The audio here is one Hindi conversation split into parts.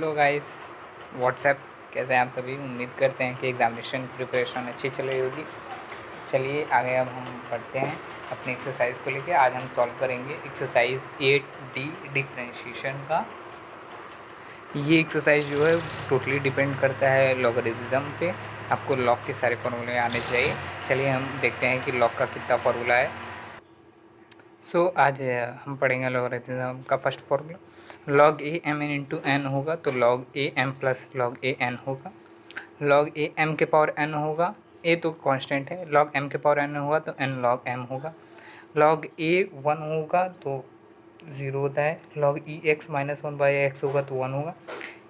Hello guys. व्हाट्सएप, कैसे हैं आप सभी? उम्मीद करते हैं कि एग्ज़ामिनेशन की प्रिपरेशन अच्छी चल रही होगी। चलिए आगे अब हम बढ़ते हैं अपनी एक्सरसाइज को लेके। आज हम सॉल्व करेंगे एक्सरसाइज 8D डिफरेंशिएशन का। ये एक्सरसाइज जो है टोटली डिपेंड करता है लॉगरिथम पे। आपको लॉग के सारे फार्मूले आने चाहिए। चलिए हम देखते हैं कि लॉग का कितना फार्मूला है। आज हम पढ़ेंगे लॉगरिथम का first formula. Log a m n into n होगा तो log a m plus log a n होगा। लॉग ए एम के पावर एन होगा, ए तो कांस्टेंट है। लॉग एम के पावर एन होगा तो एन लॉग एम होगा। लॉग ए 1 होगा तो 0 होता है। लॉग ई एक्स माइनस 1/x होगा तो 1 होगा।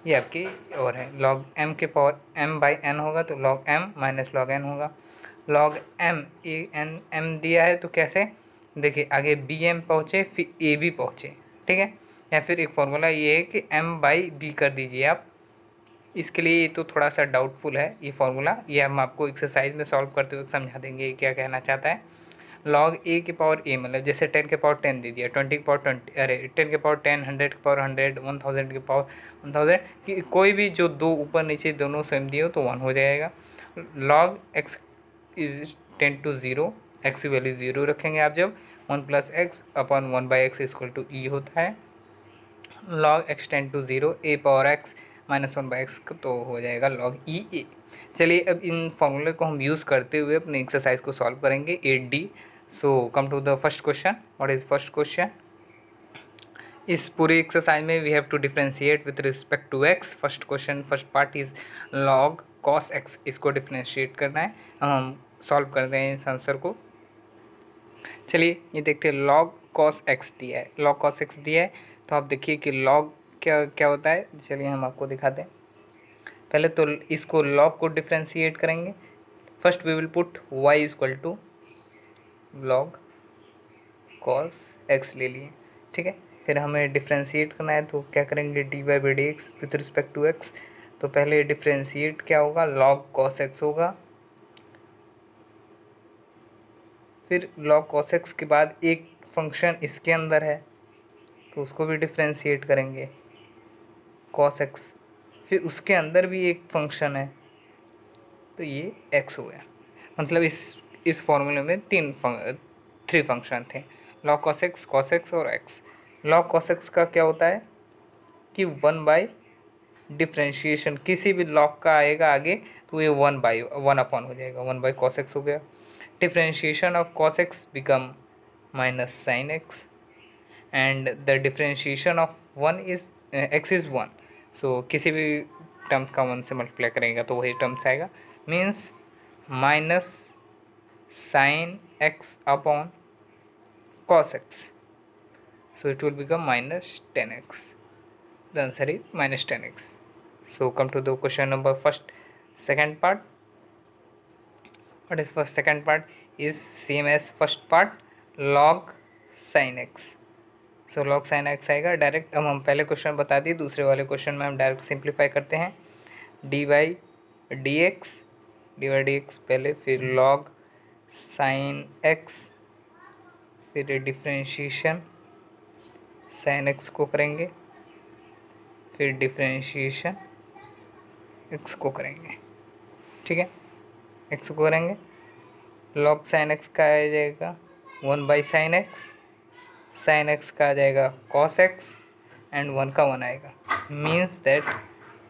ये आपकी और है। लॉग एम के पावर एम बाई एन होगा तो log M minus log N होगा। Log M A N M दिया है तो कैसे, देखिए आगे बी एम पहुँचे फिर ए बी पहुँचे, ठीक है। या फिर एक फॉर्मूला ये है कि एम बाई बी कर दीजिए आप। इसके लिए ये तो थोड़ा सा डाउटफुल है ये फार्मूला, ये हम आपको एक्सरसाइज में सॉल्व करते हुए समझा देंगे क्या कहना चाहता है। लॉग ए के पावर ए मतलब जैसे 10 के पावर 10 दे दिया, 20 के पावर 20, अरे 10 के पावर 10, 100 के पावर 100, 1000 के पावर 1000 कि कोई भी जो दो ऊपर नीचे दोनों सेम दिए हो तो 1 हो जाएगा। Log X is 10 to 0, X की वैल्यू 0 रखेंगे आप जब 1 plus X upon 1/x equal to E होता है। Log X 10 to 0 A power X minus 1/x तो हो जाएगा लॉग ई ए। चलिए अब इन फॉर्मूले को हम यूज़ करते हुए अपनी एक्सरसाइज को सॉल्व करेंगे 8D। So come to the first question. What is first question? इस पूरी एक्सरसाइज में we have to differentiate with respect to x. First question, first part is log cos x, इसको डिफ्रेंशिएट करना है। हम सॉल्व करते हैं इस आंसर को। चलिए ये देखते हैं। लॉग कॉस एक्स दिया है, लॉग कॉस एक्स दिया है तो आप देखिए कि लॉग क्या क्या होता है। चलिए हम आपको दिखाते हैं। पहले तो इसको लॉग को डिफ्रेंशिएट करेंगे। First we will put y equal to log cos x ले लिए, ठीक है। फिर हमें डिफ्रेंशिएट करना है तो क्या करेंगे, d y by D x with respect to x. तो पहले डिफ्रेंशिएट क्या होगा, लॉग कॉस एक्स होगा। फिर लॉग कॉस एक्स के बाद एक फंक्शन इसके अंदर है तो उसको भी डिफ्रेंशिएट करेंगे, कॉस एक्स। फिर उसके अंदर भी एक फंक्शन है तो ये एक्स हो गया। मतलब इस फॉर्मूले में थ्री फंक्शन थे, लॉग कॉस एक्स और एक्स। लॉग कॉस एक्स का क्या होता है कि 1 बाई डिफ्रेंशिएशन, किसी भी लॉग का आएगा आगे तो ये 1 अपॉन हो जाएगा, 1 बाई कॉस एक्स हो गया। Differentiation of cos x become minus sine x and the differentiation of 1 is x is 1। सो किसी भी टर्म्स का 1 से मल्टीप्लाई करेंगे तो वही टर्म्स आएगा, means minus sine x upon cos x. So it will become minus 10x. The answer is minus 10x. So come to the question number second part. What is first second part is same as first part, log sin x. So log sin x आएगा डायरेक्ट। अब हम पहले क्वेश्चन बता दिए, दूसरे वाले क्वेश्चन में हम डायरेक्ट सिंप्लीफाई करते हैं। डी वाई डी एक्स पहले, फिर log sin x, फिर डिफ्रेंशिएशन साइन एक्स को करेंगे, फिर डिफ्रेंशिएशन एक्स को करेंगे, ठीक है। एक्स को करेंगे, लॉग साइन एक्स का आ जाएगा 1 बाई साइन एक्स का आ जाएगा कॉस एक्स एंड 1 का 1 आएगा, means that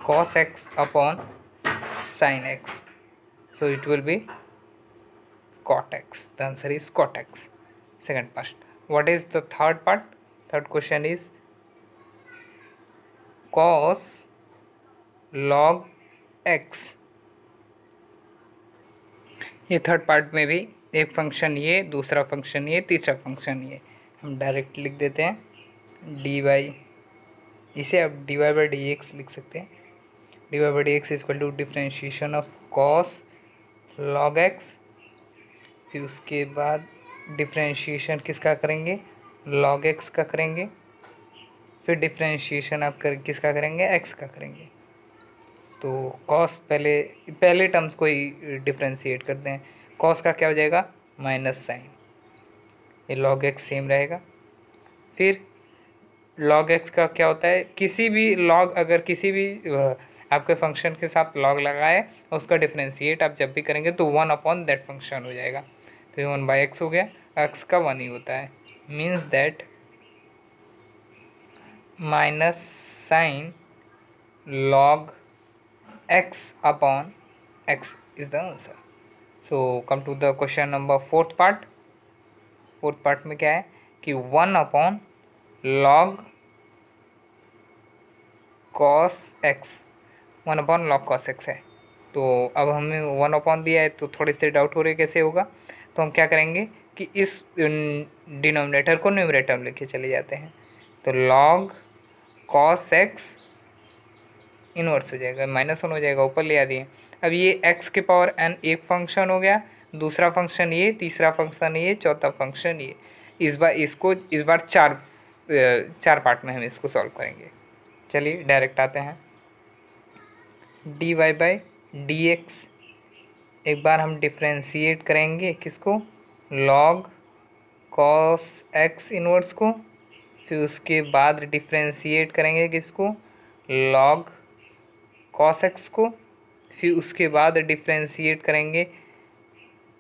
cos x upon sine x. So it will be cot x. The answer is cot x, second part. What is the third part? Third question is cos log x। ये थर्ड पार्ट में भी एक फंक्शन ये, दूसरा फंक्शन ये, तीसरा फंक्शन ये। हम डायरेक्ट लिख देते हैं डी वाई, इसे अब d y by D x लिख सकते हैं। D y by D x equal to differentiation of cos log x. फिर उसके बाद डिफ्रेंशिएशन किसका करेंगे, लॉग एक्स का करेंगे। फिर डिफ्रेंशिएशन आप किसका करेंगे, एक्स का करेंगे। तो कॉस पहले टर्म्स को ही डिफ्रेंशिएट करते हैं। कॉस का क्या हो जाएगा, माइनस साइन, ये लॉग एक्स सेम रहेगा। फिर लॉग एक्स का क्या होता है, किसी भी लॉग, अगर किसी भी आपके फंक्शन के साथ लॉग लगाए और उसका डिफ्रेंशिएट आप जब भी करेंगे तो 1/that फंक्शन हो जाएगा। तो ये 1/x हो गया, एक्स का 1 ही होता है। Means that minus sine log x upon x is the answer. So come to the question number fourth part. Fourth part में क्या है कि 1/log cos x, 1/log cos x है। तो अब हमें 1 दिया है तो थोड़े से डाउट हो रहे कैसे होगा, तो हम क्या करेंगे कि इस डिनोमिनेटर को न्यूमरेटर में लेके चले जाते हैं। तो log cos x इनवर्स हो जाएगा, -1 हो जाएगा, ऊपर ले आ दिए। अब ये x के पावर n एक फंक्शन हो गया, दूसरा फंक्शन ये, तीसरा फंक्शन ये, चौथा फंक्शन ये। इस बार चार पार्ट में हम इसको सॉल्व करेंगे। चलिए डायरेक्ट आते हैं। dy/dx एक बार हम डिफ्रेंशिएट करेंगे किसको, log cos x इनवर्स को, फिर उसके बाद डिफ्रेंशिएट करेंगे किसको, log cos x को, फिर उसके बाद डिफ्रेंशिएट करेंगे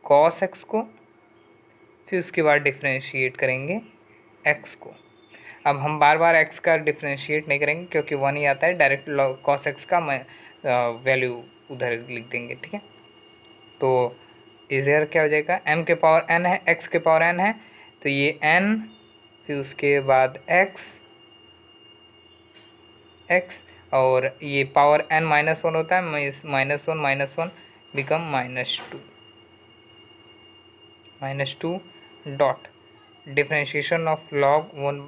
cos x को, फिर उसके बाद डिफ्रेंशिएट करेंगे x को। अब हम बार बार x का डिफ्रेंशिएट नहीं करेंगे क्योंकि 1 ही आता है, डायरेक्ट cos x का वैल्यू उधर लिख देंगे, ठीक है। तो इधर क्या हो जाएगा, m के पावर n है, x के पावर n है, तो ये n, फिर उसके बाद x और ये पावर n -1 होता है, -1 become -2 dot differentiation of log 1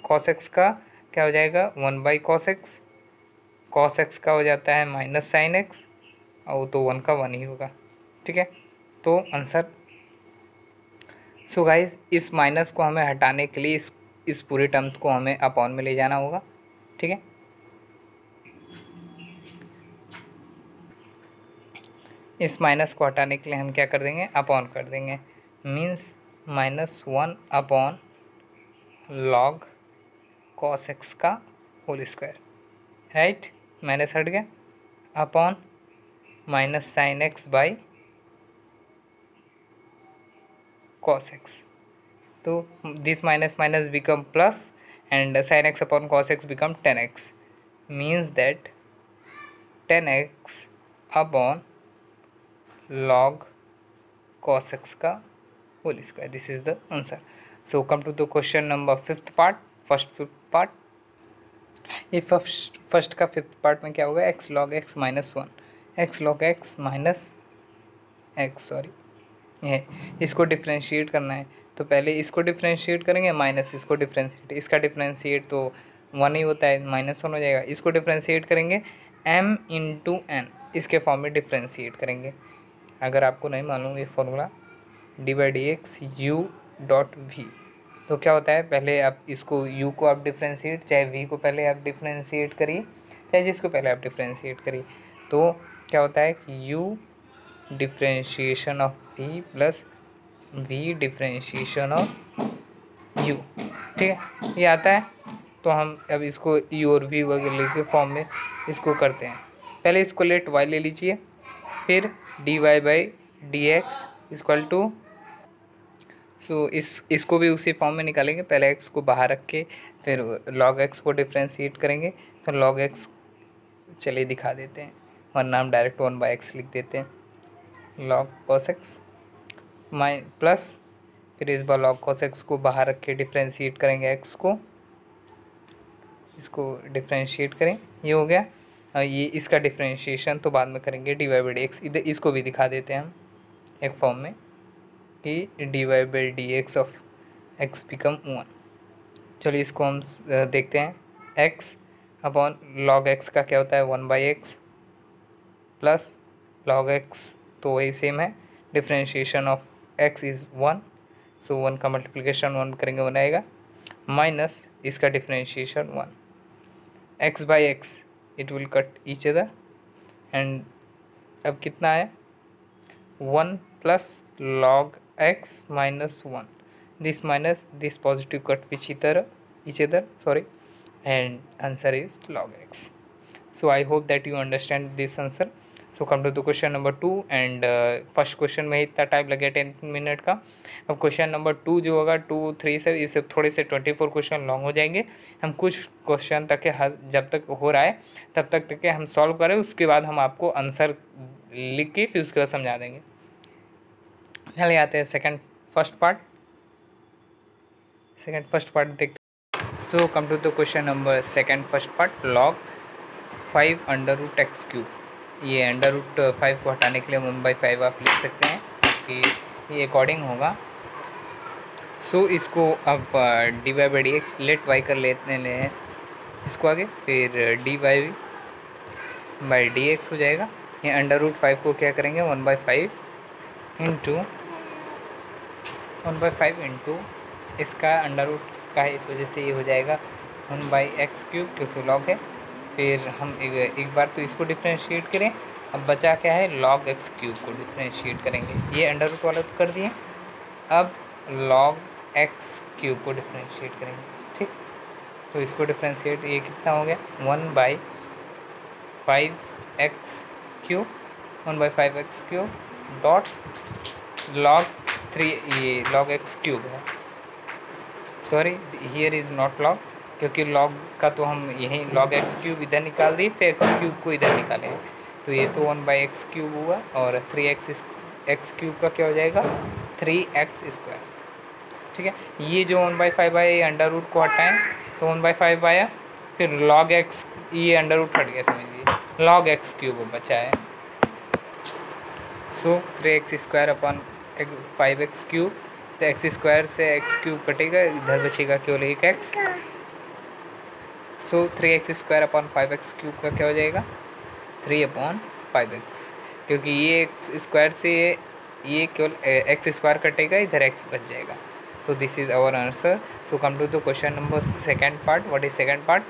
cos x का क्या हो जाएगा, 1/cos x, cos x का हो जाता है -sin x, और तो 1 का 1 ही होगा, ठीक है। तो आंसर। सो गाइज इस माइनस को हमें हटाने के लिए इस पूरे टर्म्स को हमें अपॉन में ले जाना होगा, ठीक है। इस माइनस को हटाने के लिए हम क्या कर देंगे, अपॉन कर देंगे। मीन्स -1/log cos x का होल स्क्वायर, राइट, माइनस हट गया, upon -sin x by cos x। तो this minus minus become plus and sin x अपॉन cos x become 10x। Means that 10x upon log cos x का whole square, this is the answer. So come to the question number fifth part. ये फर्स्ट का फिफ्थ पार्ट में क्या होगा, x log x -1, x log x minus x, sorry ये इसको डिफ्रेंशिएट करना है, तो पहले इसको डिफ्रेंशिएट करेंगे, माइनस इसको डिफ्रेंशिएट, इसका डिफ्रेंशिएट तो 1 ही होता है, -1 हो जाएगा। इसको डिफ्रेंशिएट करेंगे m इंटू n, इसके फॉर्म में डिफ्रेंशिएट करेंगे। अगर आपको नहीं मालूम ये फॉर्मूला, d/dx u.v, तो क्या होता है, पहले आप इसको u को आप डिफ्रेंशिएट, चाहे v को पहले आप डिफ्रेंशिएट करिए, चाहे जिसको पहले आप डिफ्रेंशिएट करिए, तो क्या होता है कि u differentiation of v plus v differentiation of u, ठीक है, ये आता है। तो हम अब इसको u और v वगैरह के फॉर्म में इसको करते हैं। पहले इसको लेट y ले लीजिए, फिर dy/dx इक्वल टू, सो इसको भी उसी फॉर्म में निकालेंगे, पहले x को बाहर रख के फिर log x को डिफ्रेंशिएट करेंगे, तो log x चलिए दिखा देते हैं, वरना हम डायरेक्ट 1/x लिख देते हैं। log cos x प्लस, फिर इस बार log cos x को बाहर रख के डिफ्रेंशिएट करेंगे x को, इसको डिफ्रेंशिएट करें, ये हो गया। ये इसका डिफ्रेंशिएशन तो बाद में करेंगे, dy/dx, इधर इसको भी दिखा देते हैं हम एक फॉर्म में कि dy/dx ऑफ x बिकम 1। चलिए इसको हम देखते हैं, x अपॉन log x का क्या होता है, 1/x प्लस log x तो वही सेम है, डिफ्रेंशिएशन ऑफ x इज़ 1, सो 1 का मल्टीप्लिकेशन 1 करेंगे 1 आएगा, माइनस इसका differentiation 1, x/x it will cut each other, and अब कितना है 1 plus log x minus 1, this minus this positive cut which each other, sorry, and answer is log x. So I hope that you understand this answer. So come to the question number 2 and first question में इतना टाइम लगे 10 मिनट का. अब क्वेश्चन नंबर 2 जो होगा 2 3 से इससे थोड़े से 24 क्वेश्चन लॉन्ग हो जाएंगे. हम कुछ क्वेश्चन तक के जब तक हो रहा है तब तक के हम सॉल्व करें, उसके बाद हम आपको आंसर लिख के फिर उसके बाद समझा देंगे. चलिए आते हैं फर्स्ट पार्ट देखते. So come to the question number second first part. Log 5 under root X cube. ये अंडर रूट 5 को हटाने के लिए 1/5 आप लिख सकते हैं कि ये अकॉर्डिंग होगा. सो इसको अब d y by D x let y कर लेते हैं इसको आगे, फिर d y by D x हो जाएगा. ये अंडर रूट 5 को क्या करेंगे 1/5 इंटू इसका अंडर रूट का है, इस वजह से ये हो जाएगा 1/x क्यूब क्योंकि लॉग है. फिर हम एक बार तो इसको डिफ्रेंशिएट करें. अब बचा क्या है log x क्यूब को डिफ्रेंशिएट करेंगे. ये अंडर रूट वाला तो कर दिए. अब log x क्यूब को डिफ्रेंशिएट करेंगे. ठीक, तो इसको डिफ्रेंशिएट ये कितना हो गया 1/5x cube 1/5x cube dot log 3 ये log x क्यूब है. Sorry here is not log क्योंकि लॉग का तो हम यहीं log x क्यूब इधर निकाल दिए फिर x क्यूब को इधर निकाले हैं. तो ये तो 1/x क्यूब हुआ और 3x x क्यूब का क्या हो जाएगा 3x स्क्वायर. ठीक है, ये जो 1/5 आया ये अंडर रूट को हटाएं तो 1/5 आया. फिर log x ये अंडर रूट हट गया समझिए log x क्यूब बचा है. सो 3x square upon 5x cube. तो एक्स स्क्वायर से एक्स क्यूब कटेगा, इधर बचेगा केवल एक एक्स. सो 3x square upon 5x cube का क्या हो जाएगा 3/5x क्योंकि ये एक्स स्क्वायर से ये केवल एक्स स्क्वायर कटेगा, इधर एक्स बच जाएगा. So this is our answer. So come to the question number second part. What is second part?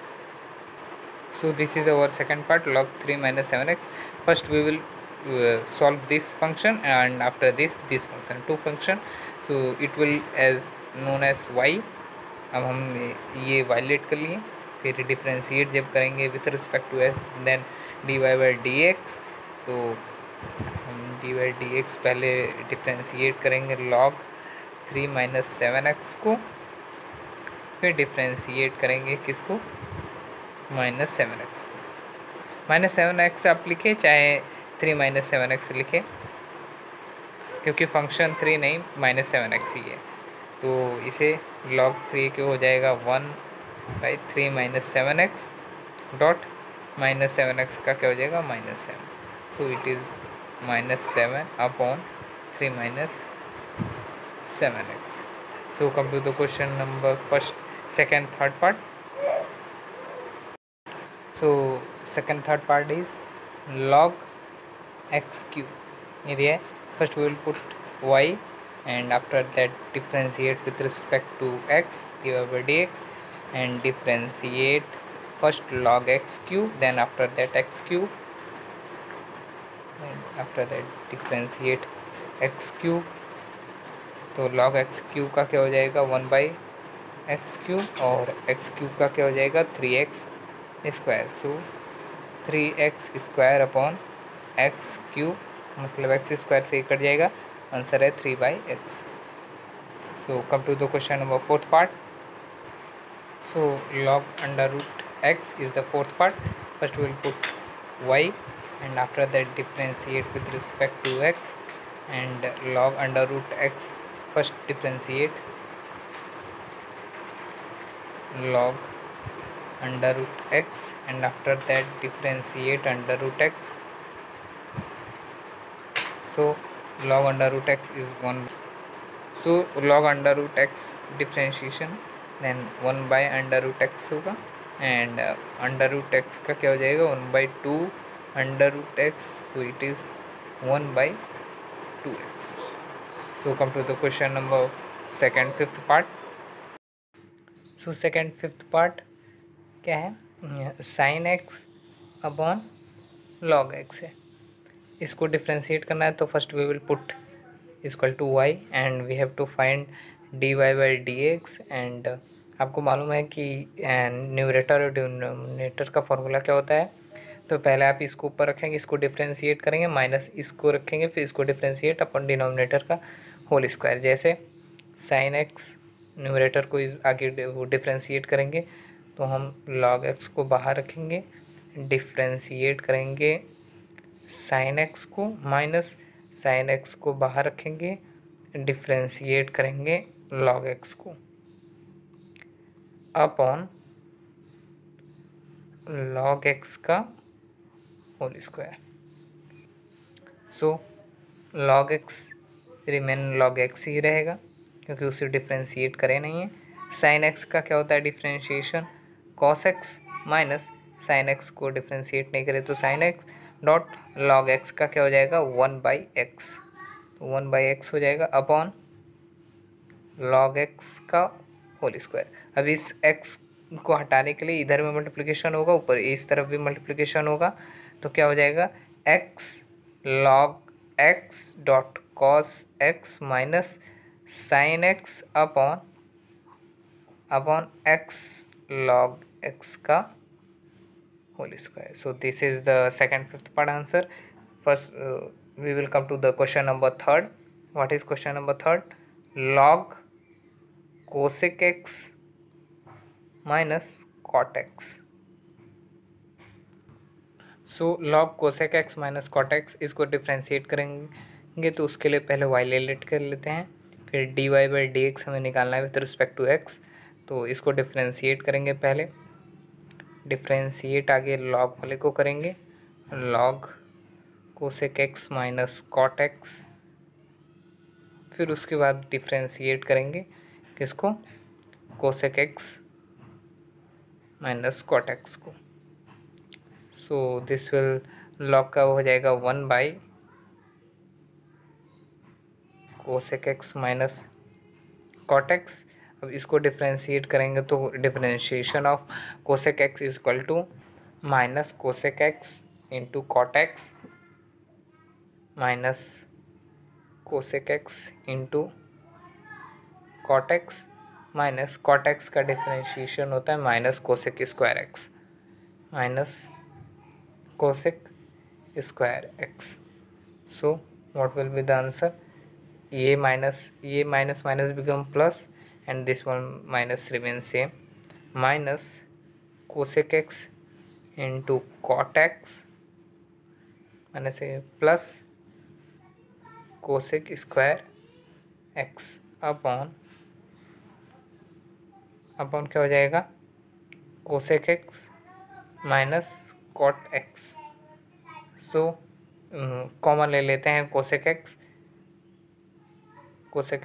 So this is our second part log 3 minus 7x. First we will solve this function and after this function, two function. So it will as known as y. अब हम ये y लेट कर लिए, फिर डिफ्रेंशिएट जब करेंगे with respect to s then d y by D x. तो हम डी वाई डी एक्स पहले डिफ्रेंशिएट करेंगे log 3 minus 7x को, फिर डिफ्रेंशिएट करेंगे किसको -7x. -7x आप लिखे चाहे 3 - 7x लिखे क्योंकि फंक्शन 3 नहीं -7x ही है. तो इसे log 3 के हो जाएगा 1/3 - 7x डॉट -7x का क्या हो जाएगा -7. So it is -7 upon 3 - 7x. So come to the question number first second third part. So second third part is log x cube. Here first we will put y and after that differentiate with respect to x divided by dx and differentiate first log x cube then after that x cube and after that differentiate x cube. तो log x cube का क्या हो जाएगा 1/x cube और x cube का क्या हो जाएगा 3x square. So 3x square upon x cube मतलब एक्स स्क्वायर से कट जाएगा, आंसर है 3/x. So come to the question number fourth part. So log under root x is the fourth part. First will put y and after that differentiate with respect to x and log under root x. first differentiate log under root x and after that differentiate under root x. So log under root x is 1. So log under root x differentiation then 1 by under root x होगा and under root x का क्या हो जाएगा 1/2 under root x. So it is 1/2x. So come to the question number second fifth part. So second fifth part क्या है sine x upon log x है. इसको डिफ्रेंशिएट करना है तो first we will put equal to y and we have to find d y by D x and आपको मालूम है कि न्यूमरेटर और डिनोमिनेटर का फॉर्मूला क्या होता है। तो पहले आप इसको ऊपर रखेंगे, इसको डिफ्रेंशिएट करेंगे, माइनस इसको रखेंगे, फिर इसको डिफ्रेंशिएट अपन डिनोमिनेटर का होल स्क्वायर। जैसे साइन एक्स, न्यूमरेटर को आगे वो डिफ्रेंशिएट करेंगे तो हम लॉग एक्स को बाहर रखेंगे, डिफ्रेंशिएट करेंगे साइन एक्स को, माइनस साइन एक्स को बाहर रखेंगे, डिफ्रेंशिएट करेंगे लॉग एक्स को, अपॉन लॉग एक्स का whole square. So log X remain log X ही रहेगा क्योंकि उसे डिफ्रेंशिएट करे नहीं है। साइन एक्स का क्या होता है differentiation, cos x minus sine x को डिफ्रेंशिएट नहीं करे तो sine x dot log x का क्या हो जाएगा 1/x, तो 1/x हो जाएगा अपॉन लॉग एक्स का होल स्क्वायर। अब इस x को हटाने के लिए इधर में मल्टीप्लिकेशन होगा, ऊपर इस तरफ भी मल्टीप्लिकेशन होगा, तो क्या हो जाएगा x log x dot cos x minus sine x upon x log x का whole square. So this is the second fifth part answer. First we will come to the question number third. What is question number third? Log cosec x minus cot x. So log cosec x minus cot x, इसको डिफ्रेंशिएट करेंगे तो उसके लिए पहले वाई लेट कर लेते हैं, फिर d y by D x हमें निकालना है विथ रिस्पेक्ट टू एक्स। तो इसको डिफ्रेंशिएट करेंगे, पहले डिफ्रेंशिएट आगे लॉग वाले को करेंगे, log cosec x minus cot x, फिर उसके बाद डिफ्रेंशिएट करेंगे किसको, cosec x minus cot x को। सो दिस विल लॉग का हो जाएगा 1 cosec x minus cot x. अब इसको डिफ्रेंशिएट करेंगे तो differentiation of cosec x is equal to minus cosec x into cot x minus cosec x into cot x minus cot x का डिफ्रेंशिएशन होता है minus cosec square x minus cosec square X. So what will be the answer, ये minus minus become plus and this one minus remains same, minus cosec x into cot x minus a plus cosec square x upon क्या हो जाएगा cosec x minus cot x। So common ले लेते हैं cosec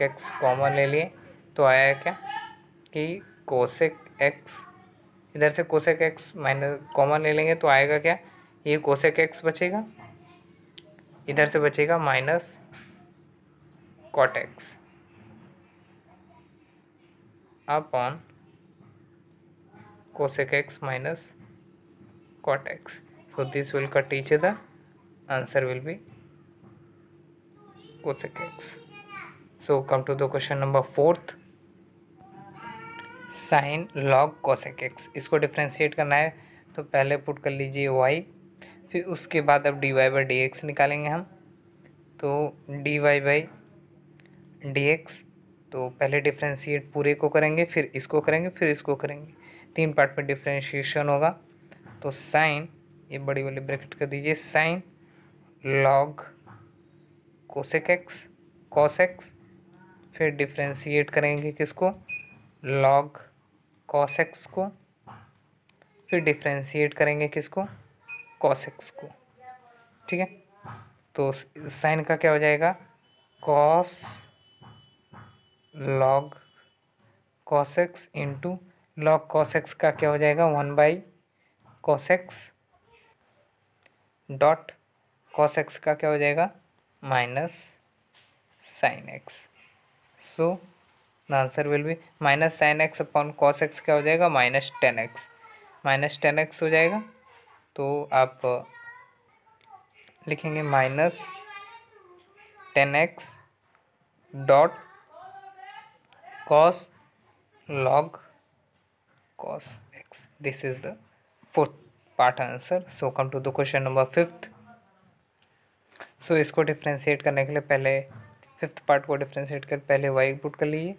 x कॉमन ले लिए तो आया क्या कि कोसेक एक्स, इधर से कोसेक एक्स माइनस कॉमन ले लेंगे तो आएगा क्या, ये कोसेक एक्स बचेगा, इधर से बचेगा minus cot x upon cosec x minus cot x. So this will cut each other, answer will be cosec x. So come to the question number fourth, sine log cosec x, इसको डिफ्रेंशिएट करना है तो पहले पुट कर लीजिए वाई, फिर उसके बाद अब d y by D x निकालेंगे हम, तो d y by D x, तो पहले डिफ्रेंशिएट पूरे को करेंगे, फिर इसको करेंगे, फिर इसको करेंगे, 3 पार्ट में डिफ्रेंशिएशन होगा। तो साइन, ये बड़ी वाली ब्रैकेट कर दीजिए, sign log cosec x cos x, फिर डिफ्रेंशिएट करेंगे किसको, लॉग कॉस एक्स को, फिर डिफ्रेंशिएट करेंगे किसको, कॉस एक्स को। ठीक है, तो साइन का क्या हो जाएगा, cos log cos x into log cos x का क्या हो जाएगा 1/cos x dot cos x का क्या हो जाएगा minus sine x. So the answer will be minus sine x upon cos x क्या हो जाएगा -10x, -10x हो जाएगा। तो आप लिखेंगे -10x dot cos log cos x. This is the fourth part answer. So come to the question number 5th. सो इसको डिफ्रेंशिएट करने के लिए पहले फिफ्थ पार्ट को डिफ्रेंशिएट कर पहले y पुट कर लीजिए,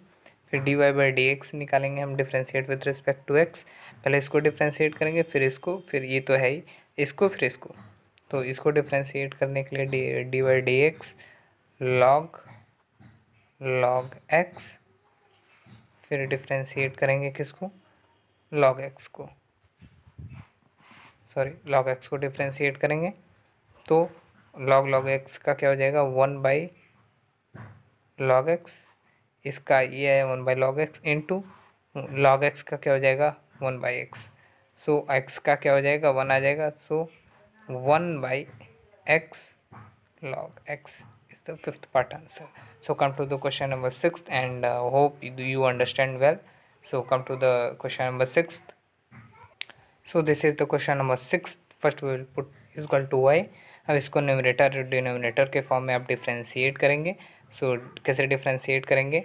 फिर d y by D x निकालेंगे हम differentiate with respect to x. पहले इसको डिफ्रेंशिएट करेंगे, फिर इसको, फिर ये तो है ही, इसको फिर इसको. तो इसको डिफ्रेंशिएट करने के लिए d y d x log x, फिर डिफ्रेंशिएट करेंगे किसको, लॉग x को, सॉरी लॉग x को डिफ्रेंशिएट करेंगे तो लॉग x का क्या हो जाएगा, 1 लॉग एक्स. इसका ये है 1 log x into log x का क्या हो जाएगा 1/x. सो x का क्या हो जाएगा 1 आ जाएगा. सो 1/x log x is the fifth part answer. So come to the question number 6th and hope you understand well. So come to the question number 6th. So this is the question number 6th. First we will put is equal to y. अब इसको न्यूमरेटर और डिनोमिनेटर के फॉर्म में आप डिफ्रेंशिएट करेंगे. सो कैसे डिफ्रेंशिएट करेंगे,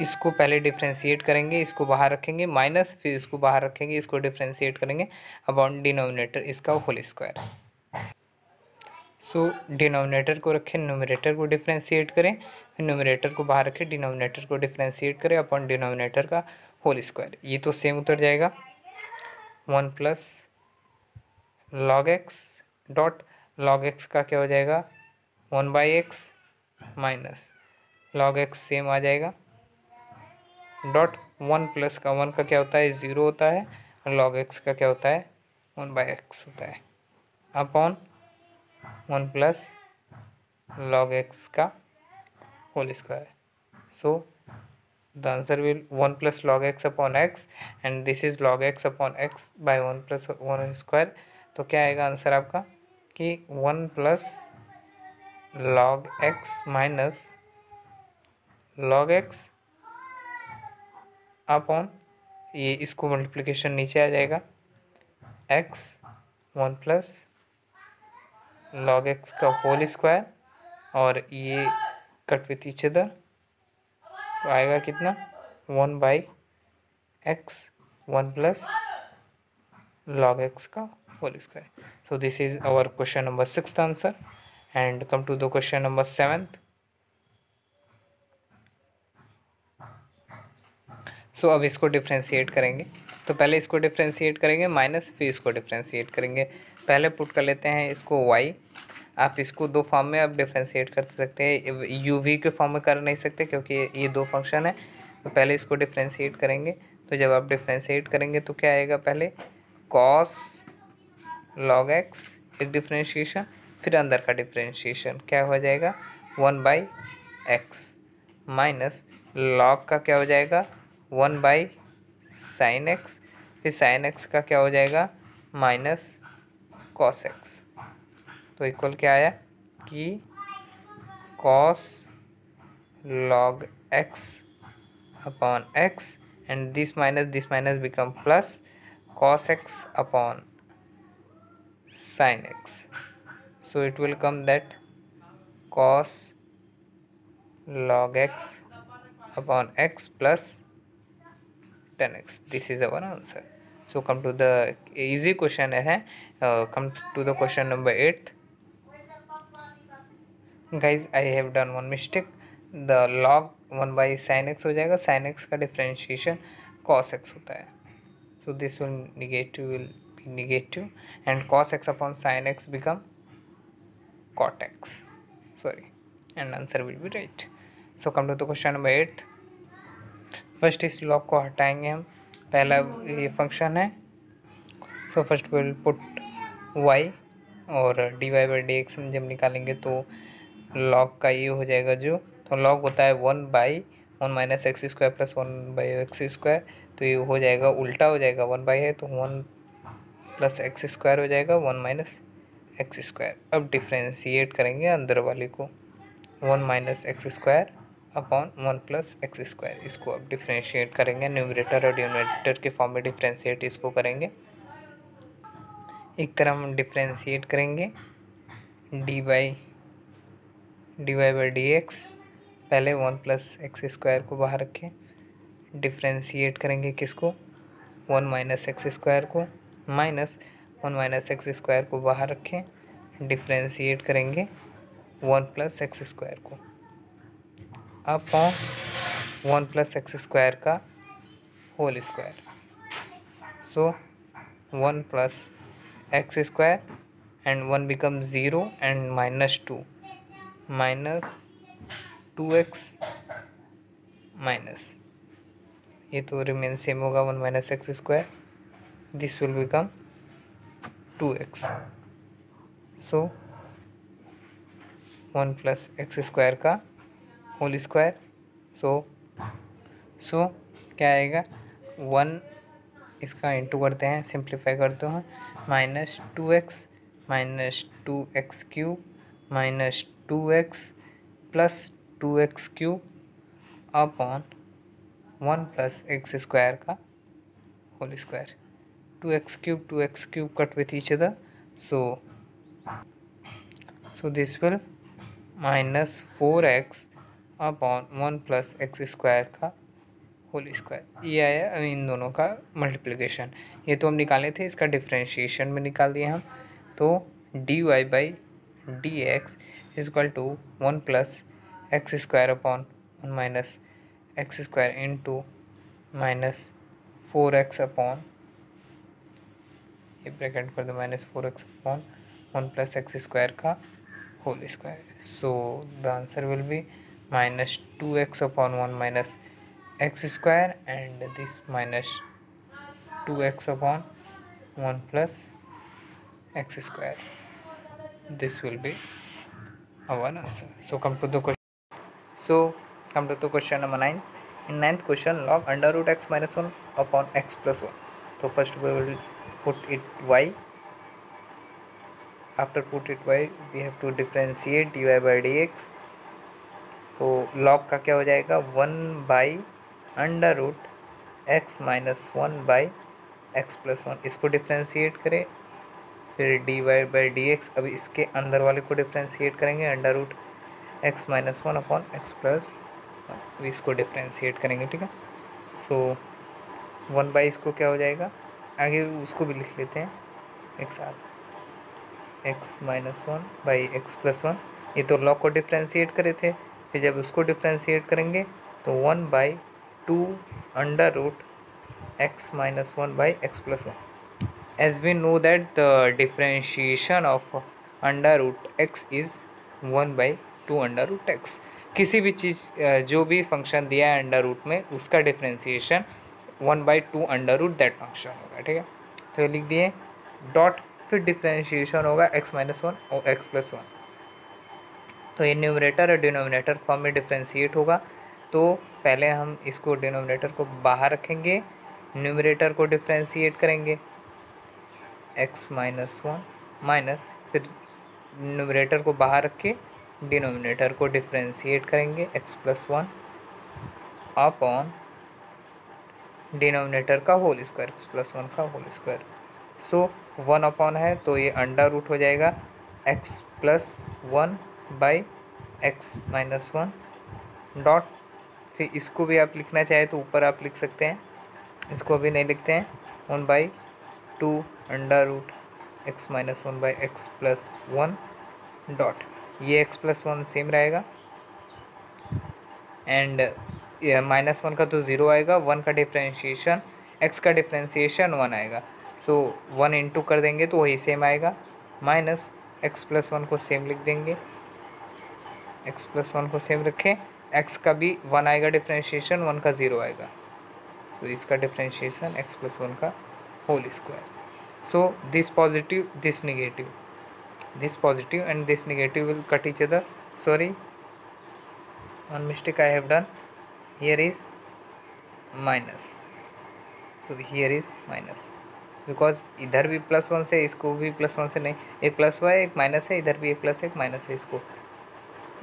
इसको पहले डिफ्रेंशिएट करेंगे, इसको बाहर रखेंगे माइनस, फिर इसको बाहर रखेंगे, इसको डिफ्रेंशिएट करेंगे अपॉन डिनोमिनेटर इसका होल स्क्वायर. सो डिनोमिनेटर को रखें, न्यूमरेटर को डिफ्रेंशिएट करें, फिर न्यूमरेटर को बाहर रखें, डिनोमिनेटर को डिफ्रेंशिएट करें अपॉन डिनोमिनेटर का होल स्क्वायर. ये तो सेम उतर जाएगा 1 plus log X dot log x का क्या हो जाएगा 1/x minus log X same आ जाएगा डॉट 1 प्लस का 1 का क्या होता है 0 होता है, और लॉग एक्स का क्या होता है 1/x होता है अपॉन 1 प्लस लॉग एक्स का whole square. So the answer will 1 plus log x upon x and this is log x upon x by 1 plus 1 square. तो क्या आएगा आंसर आपका कि 1 plus log x minus log x upon ये, इसको मल्टीप्लिकेशन नीचे आ जाएगा x 1 प्लस लॉग x का होल स्क्वायर और ये कट विथ ईच अदर, तो आएगा कितना 1/x 1 प्लस लॉग x का whole square. So this is our question number 6th answer. And come to the question number 7th. सो अब इसको डिफ्रेंशिएट करेंगे, तो पहले इसको डिफ्रेंशिएट करेंगे माइनस, फिर इसको डिफ्रेंशिएट करेंगे. पहले पुट कर लेते हैं इसको y. आप इसको दो फॉर्म में आप डिफ्रेंशिएट कर सकते हैं, यू वी के फॉर्म में कर नहीं सकते क्योंकि ये दो फंक्शन है. तो पहले इसको डिफ्रेंशिएट करेंगे, तो जब आप डिफ्रेंशिएट करेंगे तो क्या आएगा, पहले कॉस लॉग एक्स एक डिफ्रेंशिएशन, फिर अंदर का डिफ्रेंशिएशन क्या हो जाएगा 1/x माइनस लॉग का क्या हो जाएगा 1/sin x, फिर sin x का क्या हो जाएगा माइनस cos x. तो इक्वल क्या आया कि cos log x upon x and this minus become plus cos x upon sin x. So it will come that cos log x upon x plus 10x. This is our answer. So come to the easy question है. Come to the question number 8th. Guys, I have done one mistake. The log 1/sin x हो जाएगा, sin x का डिफ्रेंशिएशन cos x होता है. So this will be negative and cos x upon sin x become cot x. Sorry, and answer will be right. So come to the question number 8th. First इस लॉग को हटाएंगे हम, पहला ये फंक्शन है. So first will put y और d y by D x जब निकालेंगे तो लॉग का ये हो जाएगा जो, तो लॉग होता है 1/1 minus X square plus 1/x square. तो ये हो जाएगा उल्टा हो जाएगा 1 है तो 1 प्लस एक्स स्क्वायर हो जाएगा 1 माइनस एक्स स्क्वायर. अब डिफ्रेंशिएट करेंगे अंदर वाले को 1 minus X square upon 1 plus x square. इसको अब डिफ्रेंशिएट करेंगे, न्यूमरेटर और डिनोमिनेटर के फॉर्म में डिफ्रेंशिएट इसको करेंगे. एक तरफ हम डिफ्रेंशिएट करेंगे d y by D x, पहले 1 प्लस एक्स स्क्वायर को बाहर रखें, डिफ्रेंशिएट करेंगे किसको वन माइनस एक्स स्क्वायर को minus one minus X square को बाहर रखें, डिफ्रेंशिएट करेंगे वन प्लस एक्स स्क्वायर को upon one plus x square का whole square. So one plus x square and one become zero and minus two X minus, ये तो रिमेन सेम होगा one minus X square, this will become 2x। So one plus x square का होल स्क्वायर। सो क्या आएगा, वन इसका इंटू करते हैं, सिंप्लीफाई करते हैं, minus two X cube minus 2x plus 2x cube upon one plus x square का whole square. 2x cube cut with each other, so this will minus 4x upon one plus x square का होल स्क्वायर। ये आया इन दोनों का मल्टीप्लिकेशन। ये तो हम निकाले थे, इसका डिफ्रेंशिएशन में निकाल दिए हम। तो dy by D X equal to one plus x square upon one minus X square into minus 4x upon, ये ब्रैकेट कर दो, minus 4x upon one plus x square का whole square. So the answer will be minus 2x upon one minus X square and this minus 2x upon one plus x square, this will be our answer. So come to the question number 9. In ninth question, log under root x minus 1 upon x plus 1. So first we will put it y. After put it y, we have to differentiate dy by dx. तो log का क्या हो जाएगा, 1 by under root x minus 1 by x plus 1, इसको डिफ्रेंशिएट करें, फिर d y by D x, अभी इसके अंदर वाले को डिफ्रेंशिएट करेंगे, under root x minus 1 upon x plus 1, इसको डिफ्रेंशिएट करेंगे, ठीक है। सो 1 बाई इसको क्या हो जाएगा, आगे उसको भी लिख लेते हैं एक साथ, x minus 1 by x plus 1, ये तो लॉग को डिफ्रेंशिएट करे थे, फिर जब उसको डिफ्रेंशिएट करेंगे तो 1 by two under root x minus 1 by x plus 1। As we know that the differentiation of under root x is 1 by two under root x. किसी भी चीज़ जो भी फंक्शन दिया है अंडर रूट में, उसका differentiation 1 by two under root that function होगा, ठीक है। तो ये लिख दिए डॉट, फिर डिफ्रेंशिएशन होगा x माइनस 1 और x प्लस 1। तो ये न्यूमरेटर और डिनोमिनेटर फॉर्म में डिफ्रेंशिएट होगा। तो पहले हम इसको डिनोमिनेटर को बाहर रखेंगे, न्यूमरेटर को डिफ्रेंशिएट करेंगे x माइनस 1 माइनस, फिर न्यूमरेटर को बाहर रख के डिनोमिनेटर को डिफ्रेंशिएट करेंगे x प्लस 1 अपॉन डिनोमिनेटर का होल स्क्वायर, x प्लस 1 का होल स्क्वायर। सो 1 अपॉन है तो ये अंडर रूट हो जाएगा x plus 1 by X minus 1 dot, फिर इसको भी आप लिखना चाहे तो ऊपर आप लिख सकते हैं, इसको अभी नहीं लिखते हैं, 1 by two under root x minus 1 by x plus 1 dot, ये x प्लस 1 सेम रहेगा एंड माइनस 1 का तो 0 आएगा, 1 का डिफ्रेंशिएशन, x का डिफ्रेंशिएशन 1 आएगा। सो 1 इंटू कर देंगे तो वही सेम आएगा, माइनस एक्स प्लस 1 को सेम लिख देंगे, एक्स प्लस 1 को सेम रखें, x का भी 1 आएगा डिफ्रेंशिएशन, 1 का 0 आएगा, सो इसका डिफ्रेंशिएशन x प्लस 1 का whole square. So this positive this negative, this positive and this negative will cut each other. Sorry, one mistake I have done, here is minus, so here is minus, because इधर भी प्लस 1 से, इसको भी प्लस 1 से नहीं, एक प्लस हुआ है एक माइनस है, इधर भी एक प्लस एक माइनस है, इसको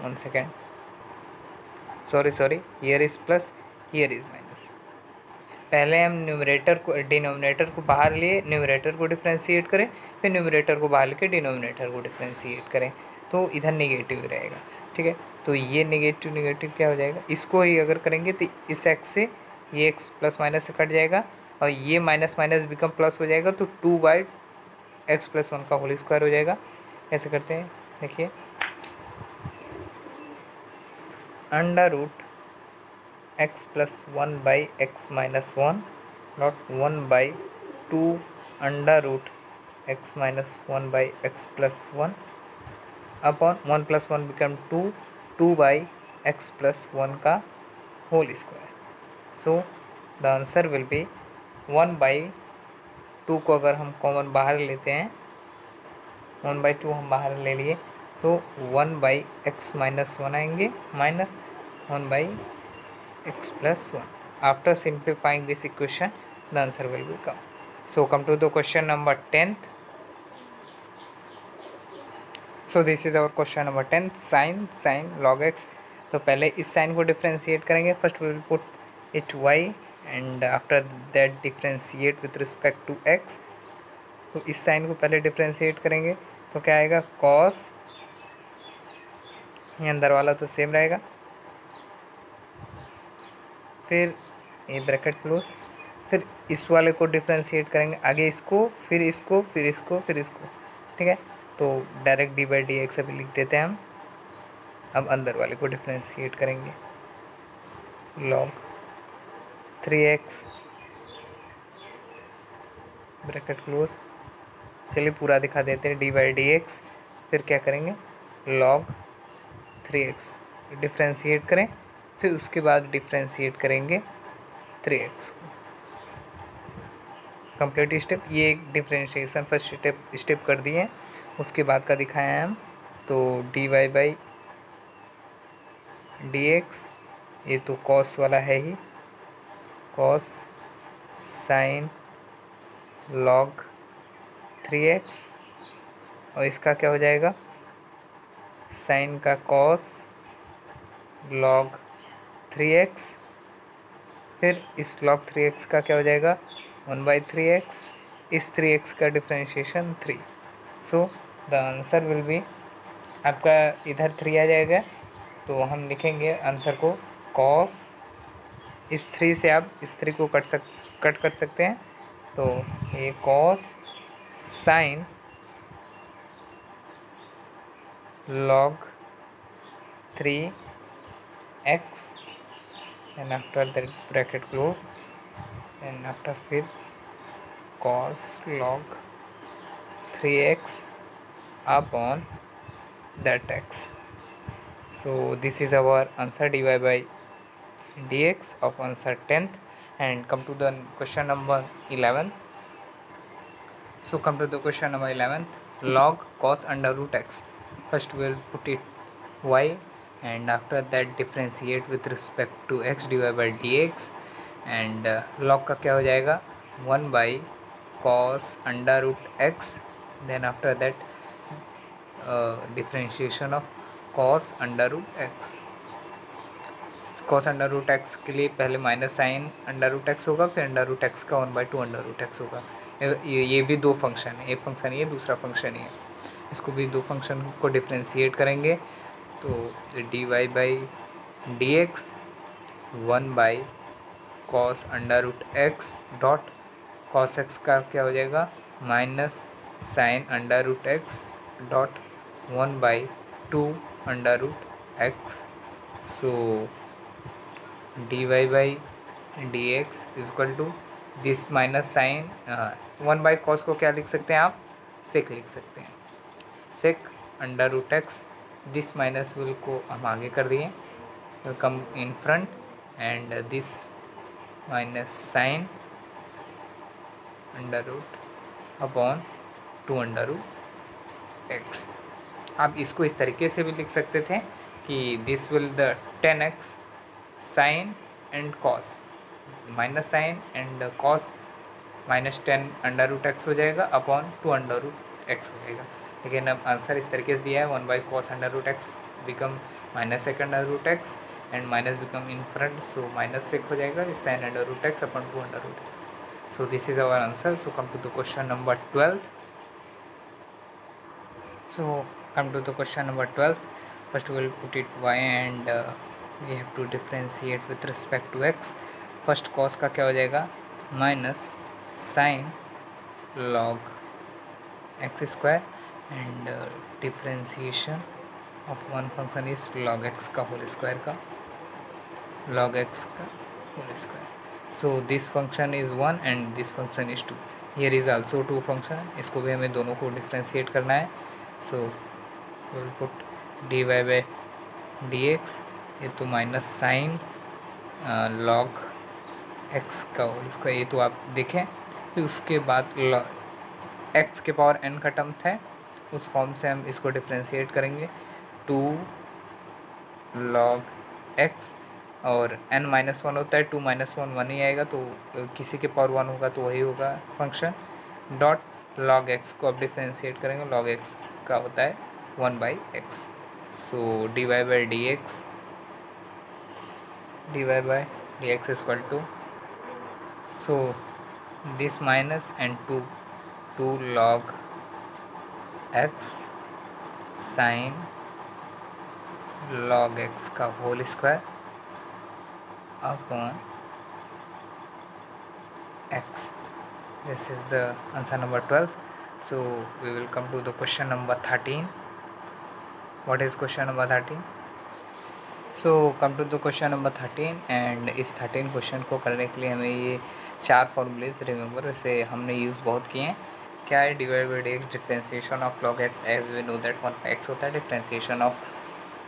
1 second, sorry, here is plus, here is minus. पहले हम न्यूमरेटर को डिनोमिनेटर को बाहर लिए, न्यूमरेटर को डिफ्रेंशिएट करें, फिर न्यूमरेटर को बाहर लेके डिनोमिनेटर को डिफ्रेंशिएट करें, तो इधर नेगेटिव रहेगा, ठीक है। तो ये नेगेटिव क्या हो जाएगा, इसको ही अगर करेंगे तो इस एक्स से ये एक्स प्लस माइनस से कट जाएगा और ये माइनस माइनस बिकम प्लस हो जाएगा, तो 2/x+1 का होल स्क्वायर हो जाएगा। कैसे करते हैं देखिए, √x+1/x-1 not 1/2 √x-1/x+1 upon 1 + 1 become 2/x+1 का whole square. So the answer will be 1/2 को अगर हम कॉमन बाहर लेते हैं, 1/2 हम बाहर ले लिए तो 1/x-1 आएंगे minus 1/x+1. After simplifying this equation, the answer will become. So come to the question number 10th. So this is our question number 10th. Sin log x. तो पहले इस साइन को डिफ्रेंशिएट करेंगे. First we will put it y and after that differentiate with respect to x. तो इस साइन को पहले डिफ्रेंशिएट करेंगे तो क्या आएगा, cos, ये अंदर वाला तो सेम रहेगा, फिर ये ब्रैकेट क्लोज, फिर इस वाले को डिफ्रेंशिएट करेंगे, आगे इसको, फिर इसको, फिर इसको, फिर इसको, ठीक है। तो डायरेक्ट d/dx अभी लिख देते हैं हम। अब अंदर वाले को डिफ्रेंशिएट करेंगे, log 3x ब्रैकेट क्लोज, चलिए पूरा दिखा देते हैं, d/dx, फिर क्या करेंगे, log 3x डिफ्रेंशिएट करें, फिर उसके बाद डिफ्रेंशिएट करेंगे 3x को। कंप्लीट स्टेप, ये एक डिफ्रेंशिएशन फर्स्ट स्टेप कर दिए, उसके बाद का दिखाया है हम। तो dy/dx, ये तो cos वाला है ही, cos sin log 3x, और इसका क्या हो जाएगा, sin का cos log 3x, फिर इस log 3x का क्या हो जाएगा, 1/3x, इस 3x का differentiation 3। So the answer will B, आपका इधर 3 आ जाएगा, तो हम लिखेंगे आंसर को cos, इस 3 से आप इस 3 को कट कर सकते हैं, तो ये cos sin log 3x and after that bracket close and after फिर cos log 3x upon that x. So this is our answer, dy/dx of answer 10th. And come to the question number 11th. So come to the question number 11th, log cos √x. First we will put it y and after that differentiate with respect to x, dy/dx, and log का क्या हो जाएगा, 1/cos √x, then after that differentiation of cos √x. cos √x के लिए पहले माइनस साइन √x होगा, फिर √x का 1/2 √x होगा। ये भी दो फंक्शन है, एक फंक्शन ये, दूसरा फंक्शन ये, इसको भी दो फंक्शन को डिफ्रेंशिएट करेंगे, तो dy/dx 1/cos √x dot cos x का क्या हो जाएगा, minus sine √x dot 1/2 √x। सो dy/dx is equal to this minus sine 1/cos को क्या लिख सकते हैं आप, सेक लिख सकते हैं, sec √x, this minus will को हम आगे कर दिए, will come in front, and this minus sine √अपॉन 2 √x। आप इसको इस तरीके से भी लिख सकते थे कि this will the 10x sine and cos, minus sine and cos minus 10 √x हो जाएगा अपॉन 2 √x हो जाएगा। लेकिन अब आंसर इस तरीके से दिया है, 1/cos √x become minus sec √x and minus become in front, so minus sec हो जाएगा, इस sine √x upon 2 √x। So this is our answer. So come to the question number 12th. So come to the question number 12th. First we will put it y and we have to differentiate with respect to x. First cos का क्या हो जाएगा, minus sin log x square and differentiation of one function is log x का whole square का log x का whole square. So this function is 1 and this function is 2. Here is also 2 function, इसको भी हमें दोनों को डिफ्रेंशिएट करना है. So we will put dy by dx, ये तो माइनस साइन log x का होल स्क्वायर, ये तो आप देखें. फिर उसके बाद x के पावर n का टर्म था, उस फॉर्म से हम इसको डिफ्रेंशिएट करेंगे. 2 log x और n माइनस 1 होता है, 2 माइनस 1 1 ही आएगा, तो किसी के पावर 1 होगा तो वही होगा फंक्शन. डॉट log x को अब डिफ्रेंशिएट करेंगे, log x का होता है 1/x. So dy by dx is equal to, so this minus and 2 log x sin log x का whole square upon x. This is the answer number 12. So we will come to the question number 13. What is question number 13? So come to the question number 13 and इस 13 क्वेश्चन को करने के लिए हमें ये 4 फॉर्मूलेज रिमेंबर वैसे हमने यूज़ बहुत किए हैं. क्या है? Divide by D x differentiation of log x, as we know that 1/x होता है. Differentiation of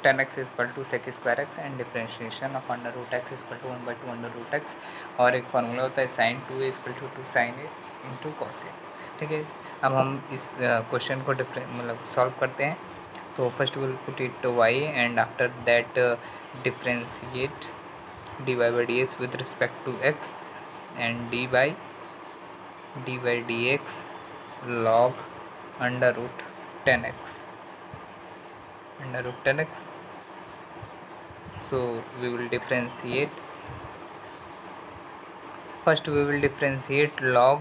10x is equal to sec square x and differentiation of under root x is equal to 1/2 under root x. और एक फार्मूला होता है sin 2a is equal to 2 sin a into cos a. ठीक है, अब हम इस क्वेश्चन को सॉल्व करते हैं. तो first will put it y and after that differentiate dy by dx with respect to x and d by dx log under root 10x. So we will differentiate, first we will differentiate log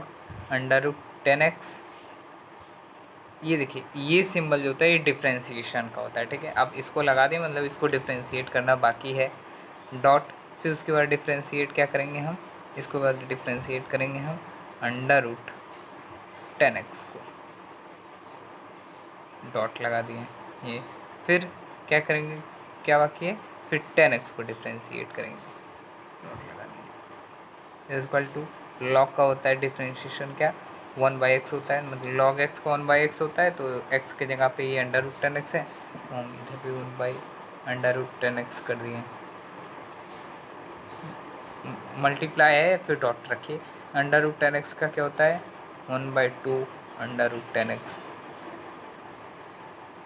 under root 10x. ये देखिए, ये सिंबल जो होता है ये डिफ्रेंशिएशन का होता है. ठीक है, अब इसको लगा दें, मतलब इसको डिफ्रेंशिएट करना बाकी है. डॉट, फिर उसके बाद डिफ्रेंशिएट क्या करेंगे हम, इसको बाद डिफ्रेंशिएट करेंगे हम अंडर रूट 10x को. डॉट लगा दिए ये. फिर क्या करेंगे, क्या बाकी है, फिर 10x को डिफ्रेंशिएट करेंगे. डॉट लगा दिए. इज इक्वल टू लॉग का होता है डिफ्रेंशिएशन क्या, 1/x होता है, मतलब log x का 1/x होता है, तो x के जगह पे ये अंडर रूट 10x है, तो हम इधर भी 1/√10x कर दिए. मल्टीप्लाई है, फिर डॉट रखिए. अंडर रूट 10x का क्या होता है, 1/2 अंडर रूट 10x.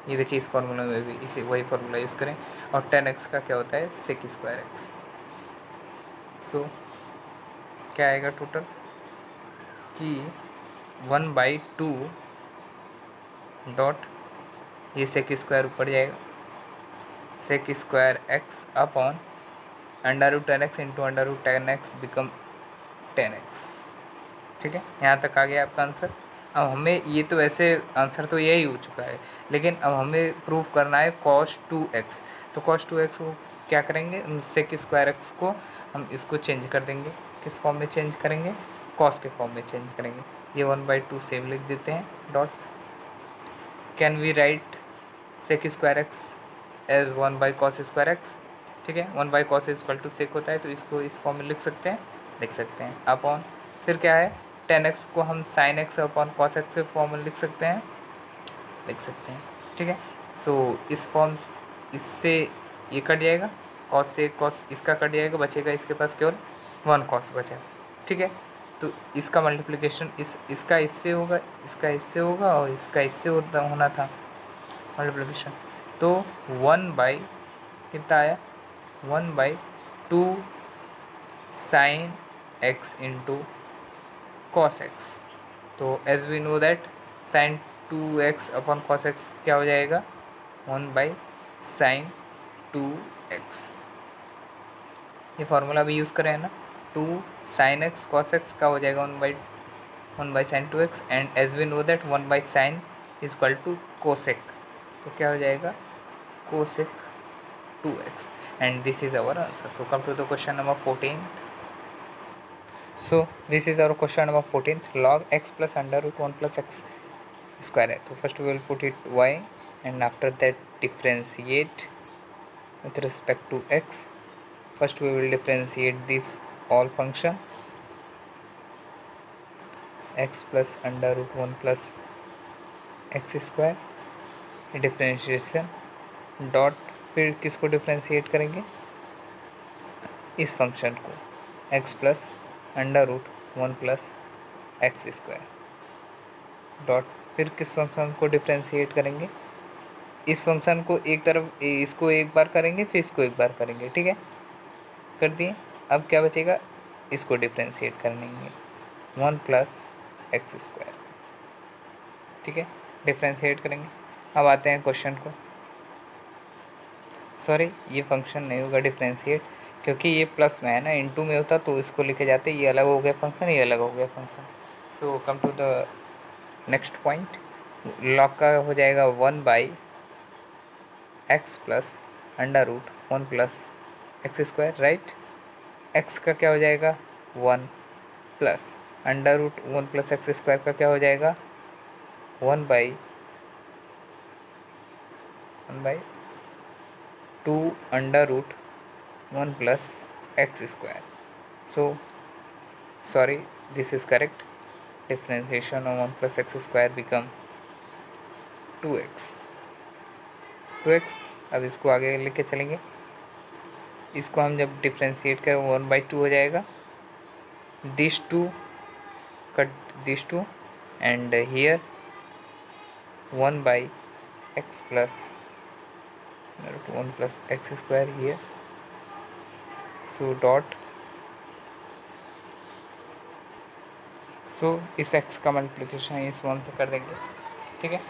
ये देखिए, इस फॉर्मूला में भी इसे वही फार्मूला यूज़ करें. और 10x का क्या होता है, sec स्क्वायर x. सो क्या आएगा टोटल कि 1/2 डॉट ये सेक स्क्वायर ऊपर जाएगा, sec square x upon under root 10x into under root 10x become 10x. ठीक है, यहाँ तक आ गया आपका आंसर. अब हमें ये तो वैसे आंसर तो यही हो चुका है, लेकिन अब हमें प्रूफ करना है cos 2x. तो cos 2x को क्या करेंगे, सेक स्क्वायर x को हम इसको चेंज कर देंगे. किस फॉर्म में चेंज करेंगे, cos के फॉर्म में चेंज करेंगे. ये 1/2 सेम लिख देते हैं. Dot can we write sec square x as 1/cos square x. ठीक है, 1/cos इक्वल टू सेक होता है, तो इसको इस फॉर्म में लिख सकते हैं. अपॉन फिर क्या है, 10x को हम sin x अपॉन cos x के फॉर्म में लिख सकते हैं. ठीक है, सो इस फॉर्म, इससे ये कट जाएगा, cos से cos इसका कट जाएगा, बचेगा इसके पास केवल 1 cos बचा. ठीक है, तो इसका मल्टीप्लिकेशन इसका इससे होगा, इसका इससे होगा, और इसका इससे होना था मल्टीप्लिकेशन. तो 1/ कितना आया, 1/2 sin x into cos x. तो as we know that sin 2x upon cos x क्या हो जाएगा, 1/sin 2x. ये फार्मूला भी यूज़ करें है ना. 2 sin x cos x का हो जाएगा 1/sin 2x. And as we know that 1/sin is equal to cosec, तो क्या हो जाएगा, cosec 2x. And this is our answer. So come to the question number 14. So this is our question number 14th, log x plus under root 1 plus x square है। तो first we will put it y and after that differentiate with respect to x. First we will differentiate this all function x plus under root 1 plus x square, differentiation dot, फिर किसको डिफ्रेंशिएट करेंगे, इस फंक्शन को x plus under root 1 plus x square dot, फिर किस फंक्शन को डिफ्रेंशिएट करेंगे, इस फंक्शन को एक तरफ, इसको एक बार करेंगे फिर इसको एक बार करेंगे, ठीक है, कर दिए। अब क्या बचेगा, इसको डिफ्रेंशिएट करेंगे 1 प्लस एक्स स्क्वायर, ठीक है, डिफ्रेंशिएट करेंगे। अब आते हैं क्वेश्चन को, सॉरी ये फंक्शन नहीं होगा डिफ्रेंशिएट, क्योंकि ये प्लस में है ना, इनटू में होता तो इसको लेके जाते, ये अलग हो गया फंक्शन, ये अलग हो गया function. So come to the next point, log का हो जाएगा 1 by x plus under root 1 plus x square, right. X का क्या हो जाएगा 1 plus under root 1 plus x square का क्या हो जाएगा 1 by 2 under root 1 plus x square. So sorry this is correct, differentiation of 1 plus x square become 2x। अब इसको आगे लेके चलेंगे, इसको हम जब डिफ्रेंशिएट करें 1/2 हो जाएगा, this two cut this two and here 1 by x plus 1 plus x square here, so dot, so इस x का मल्टीप्लिकेशन इस 1 से कर देंगे, ठीक है।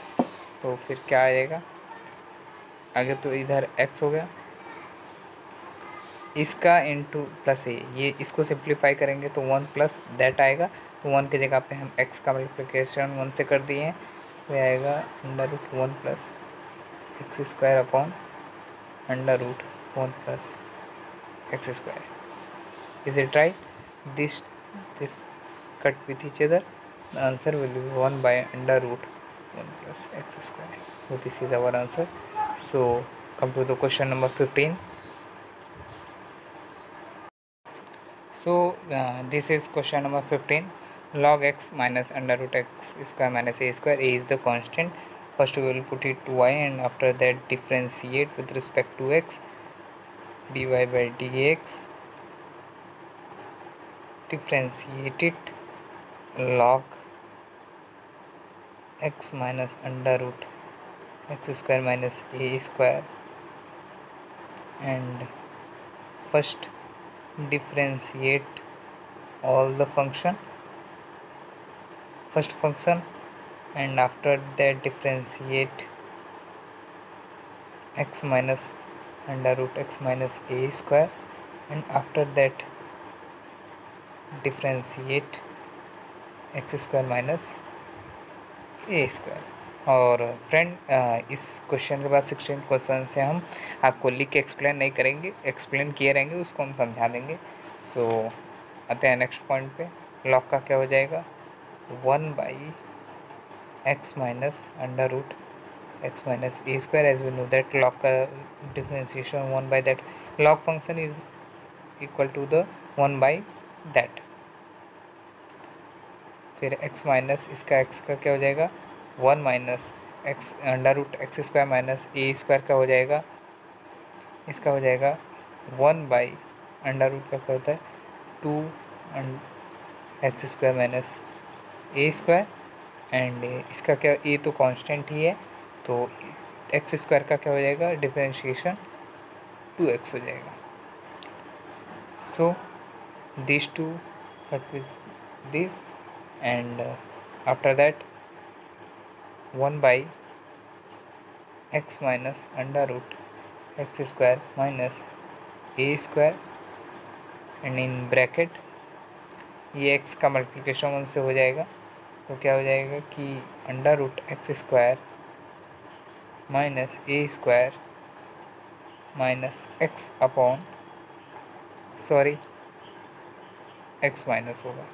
तो फिर क्या आ जाएगा आगे, तो इधर x हो गया, इसका इंटू प्लस ये इसको सिंप्लीफाई करेंगे तो 1 प्लस दैट आएगा, तो 1 की जगह पे हम x का मल्टीप्लिकेशन 1 से कर दिए हैं, तो आएगा under root 1 plus x square upon under root 1 plus x square. Is it right, this cut with each other, the answer will be 1 by under root 1 plus x square. So this is our answer. So come to the question number 15. So this is question number 15, log x minus under root x square minus a square, a is the constant. First we will put it to y and after that differentiate with respect to x, dy by dx, differentiate it log x minus under root x square minus a square, and first differentiate all the first function and after that differentiate x minus under root x minus a square, and after that differentiate x square minus a square। और फ्रेंड इस क्वेश्चन के बाद 16 क्वेश्चन से हम आपको लिख के एक्सप्लेन नहीं करेंगे, एक्सप्लेन किए रहेंगे, उसको हम समझा देंगे। सो आते हैं नेक्स्ट पॉइंट पे, लॉग का क्या हो जाएगा 1 by X minus under root x minus A square, as we know that log का differentiation 1 by that, log function is equal to the 1 by that. फिर x माइनस इसका x का क्या हो जाएगा 1 minus X under root x square minus A square का हो जाएगा, इसका हो जाएगा 1 बाई अंडर रूट का क्या होता है 2 x square minus A square, and इसका क्या, ए तो कांस्टेंट ही है, तो एक्स स्क्वायर का क्या हो जाएगा डिफरेंशिएशन 2x हो जाएगा। So this two cut with this and after that 1 by x minus under root x square minus a square, and in bracket ये x का मल्टीप्लिकेशन 1 से हो जाएगा, तो क्या हो जाएगा कि under root x square minus A square minus X upon, sorry X minus होगा।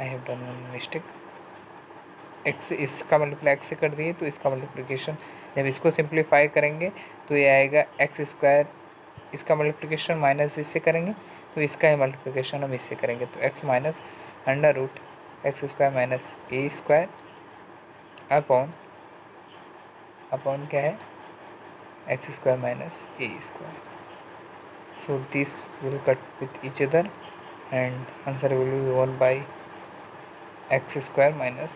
I have done one mistake. X इसका मल्टीप्लाई एक्स से कर दिए तो इसका मल्टीप्लिकेशन जब इसको सिंप्लीफाई करेंगे तो ये आएगा एक्स स्क्वायर, इसका मल्टीप्लिकेशन माइनस इससे करेंगे तो इसका ही मल्टीप्लिकेशन हम इससे करेंगे तो X minus under root x square minus A square upon क्या है X square minus A square. So this will cut with each other and answer will be 1 by x square minus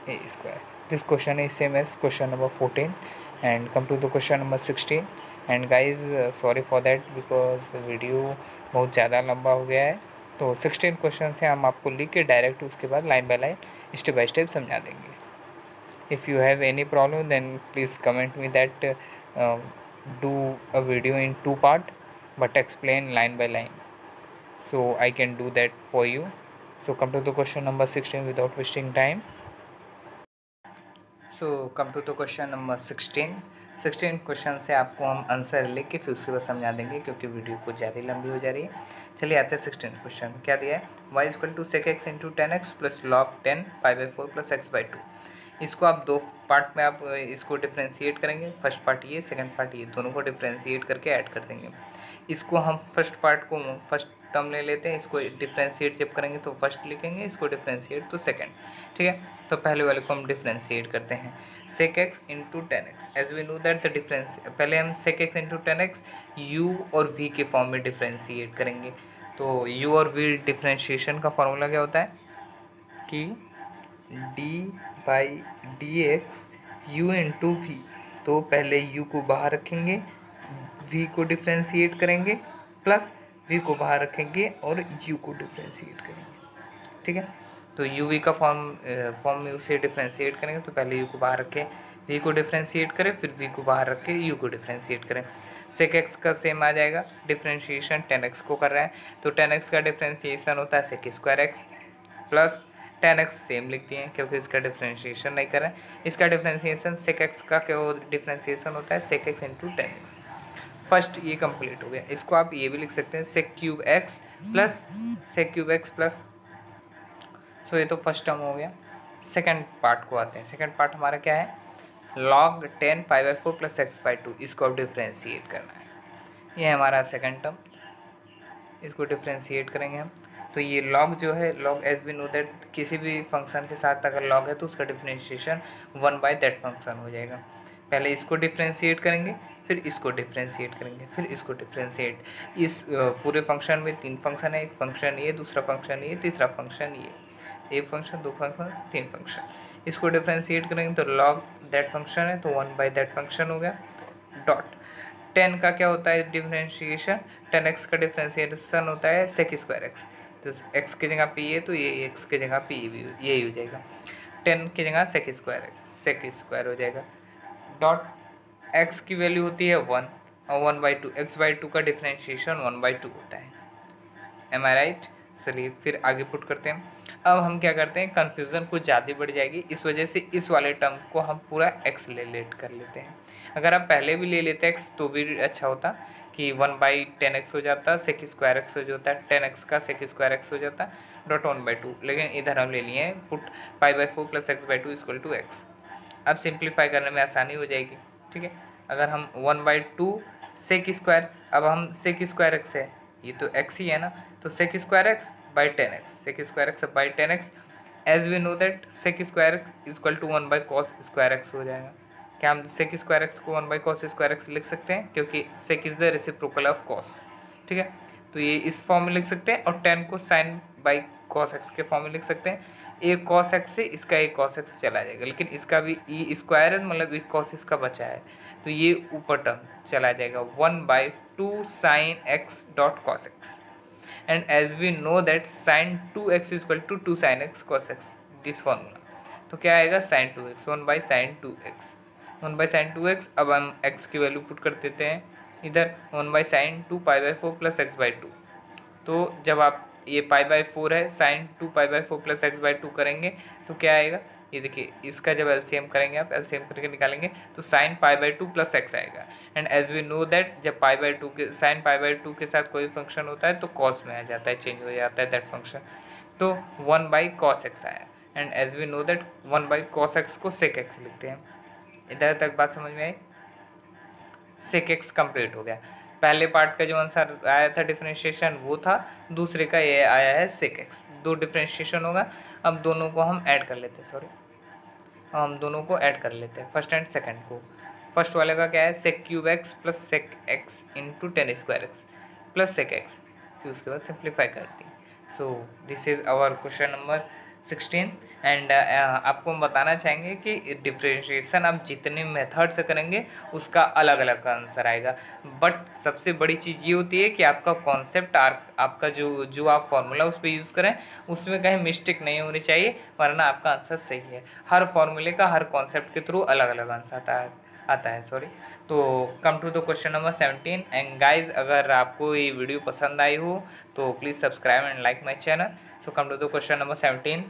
a square. This question is same as question number 14 and come to the question number 16 and guys sorry for that because video बहुत ज़्यादा लंबा हो गया है। तो 16 क्वेश्चन से हम आपको लिख के डायरेक्ट उसके बाद line by line step by step समझा देंगे। If you have any problem then please comment me that do a video in 2 part but explain line by line, so I can do that for you. So come to the question number 16 without wasting time. So come to the question number 16 question से आपको हम आंसर लेके फिर उसके बाद समझा देंगे क्योंकि वीडियो कुछ ज़्यादा लंबी हो जा रही है। चलिए आते हैं 16 क्वेश्चन। क्या दिया है, y equal to sec x into 10x plus log 10 π/4 plus x/2। इसको आप दो पार्ट में आप इसको डिफ्रेंशिएट करेंगे। फर्स्ट पार्ट ये, सेकंड पार्ट ये, दोनों को डिफ्रेंशिएट करके ऐड कर देंगे। इसको हम फर्स्ट पार्ट को फर्स्ट टर्म ले लेते हैं, इसको डिफ्रेंशिएट जब करेंगे तो फर्स्ट लिखेंगे, इसको डिफ्रेंशिएट तो सेकंड। ठीक है, तो पहले वाले को हम डिफ्रेंशिएट करते हैं। Sec x into 10x as we know that the difference, पहले हम sec x into 10x u और v के फॉर्म में डिफ्रेंशिएट करेंगे। तो u और v डिफ्रेंशिएशन का फॉर्मूला क्या होता है कि d/dx u इंटू वी। तो पहले u को बाहर रखेंगे, v को डिफ्रेंशिएट करेंगे, प्लस v को बाहर रखेंगे और u को डिफ्रेंशिएट करेंगे। ठीक है, तो u v का फॉर्म में उसे डिफ्रेंशिएट करेंगे तो पहले u को बाहर रखें, v को डिफ्रेंशिएट करें, फिर v को बाहर रख के u को डिफ्रेंशिएट करें। सेक एक्स का सेम आ जाएगा, डिफ्रेंशिएशन 10x को कर रहा है तो 10x का डिफ्रेंशिएशन होता है sec square x plus 10x same लिखती हैं क्योंकि इसका डिफ्रेंशिएशन नहीं कर रहे हैं। इसका डिफ्रेंशिएशन सेक एक्स का क्या डिफ्रेंशिएशन होता है sec x into 10x। First ये कंप्लीट हो गया। इसको आप ये भी लिख सकते हैं sec cube x plus so ये तो फर्स्ट टर्म हो गया। सेकंड पार्ट को आते हैं। सेकंड पार्ट हमारा क्या है, log 10 π/4 प्लस x/2, इसको अब डिफ्रेंशिएट करना है। ये है हमारा सेकंड टर्म, इसको डिफ्रेंशिएट करेंगे हम। तो ये log जो है, log as we know that किसी भी फंक्शन के साथ अगर log है तो उसका डिफ्रेंशिएशन 1 by दैट फंक्शन हो जाएगा। पहले इसको डिफ्रेंशिएट करेंगे, फिर इसको डिफ्रेंशिएट करेंगे, फिर इसको डिफ्रेंशिएट। इस पूरे फंक्शन में 3 फंक्शन है, एक फंक्शन ये, दूसरा फंक्शन ये, तीसरा फंक्शन ये, एक फंक्शन, 2 फंक्शन, 3 फंक्शन। इसको डिफ्रेंशिएट करेंगे तो log दैट फंक्शन है तो 1 by दैट फंक्शन हो गया। डॉट 10 का क्या होता है डिफ्रेंशिएशन, 10x का डिफ्रेंशिएशन होता है सेक स्क्वायर एक्स। तो x की जगह p है तो ये x की जगह p भी यही हो जाएगा। 10 की जगह सेक स्क्वायर हो जाएगा। डॉट x की वैल्यू होती है 1 और 1/2, x/2 का डिफ्रेंशिएशन 1/2 होता है। एम आई राइट। चलिए फिर आगे पुट करते हैं। अब हम क्या करते हैं, कन्फ्यूज़न कुछ ज़्यादा बढ़ जाएगी, इस वजह से इस वाले टर्म को हम पूरा x ले लेट कर लेते हैं। अगर आप पहले भी ले लेते x तो भी अच्छा होता कि 1/10x हो जाता, सेक स्क्वायर एक्स हो जाता है, 10x का सेक स्क्वायर एक्स हो जाता डॉट 1/2। लेकिन इधर हम ले लिए हैं put π/4 plus x/2 equal to X. अब सिंप्लीफाई करने में आसानी हो जाएगी। ठीक है, अगर हम 1/2 सेक स्क्वायर, अब हम सेक स्क्वायर एक्स है, ये तो x ही है ना, तो sec square x by 10x, sec square x by 10x as we know that sec square x equal to 1 by cos square x हो जाएगा। क्या हम सेक स्क्वायर एक्स को 1 by cos स्क्वायर एक्स लिख सकते हैं क्योंकि sec is the reciprocal of cos। ठीक है, तो ये इस फॉर्म में लिख सकते हैं और 10 को साइन बाई cos x के फॉर्म में लिख सकते हैं। एक cos x से इसका एक cos x चला जाएगा, लेकिन इसका भी ई स्क्वायर है मतलब एक cos इसका बचा है तो ये ऊपर टर्म चला जाएगा 1/2 sin x dot cos x। and as we know that sin 2x is equal to 2 sin x cos x, this formula। तो क्या आएगा sin 2x 1 by sin 2x 1 by sin 2x। अब हम x की वैल्यू पुट कर देते हैं इधर 1 by sin 2 π/4 प्लस x/2। तो जब आप ये π/4 है sin 2 π/4 प्लस x/2 करेंगे तो क्या आएगा, ये देखिए इसका जब एलसीएम करेंगे, आप एलसीएम करके निकालेंगे तो sine pi by 2 plus X आएगा। And as we know that जब पाई बाई 2 के साइन पाई बाई 2 के साथ कोई फंक्शन होता है तो कॉस में आ जाता है, चेंज हो जाता है दैट फंक्शन। तो 1 बाई कॉस एक्स आया। And as we know that 1 by cos x को सेक एक्स लिखते हैं। इधर तक बात समझ में आई? सेक एक्स कंप्लीट हो गया। पहले पार्ट का जो आंसर आया था डिफरेंशिएशन वो था, दूसरे का ये आया है सेक एक्स। दो डिफरेंशिएशन होगा। अब दोनों को हम ऐड कर लेते हैं, सॉरी हम दोनों को ऐड कर लेते हैं, फर्स्ट एंड सेकंड को। फर्स्ट वाले का क्या है, sec cube x plus sec x into tan square x plus sec X, फिर उसके बाद सिंप्लीफाई कर दी। So this is our question number 16। And आपको हम बताना चाहेंगे कि डिफ्रेंशिएशन आप जितने मेथड से करेंगे उसका अलग अलग आंसर आएगा, बट सबसे बड़ी चीज़ ये होती है कि आपका कॉन्सेप्ट आपका जो आप फॉर्मूला उस पर यूज़ करें उसमें कहीं मिस्टेक नहीं होनी चाहिए, वरना आपका आंसर सही है। हर फॉर्मूले का हर कॉन्सेप्ट के थ्रू अलग अलग आंसर आता है सॉरी। तो come to the question number 17। And guys अगर आपको ये वीडियो पसंद आई हो तो please subscribe and like my channel. So come to the question number 17।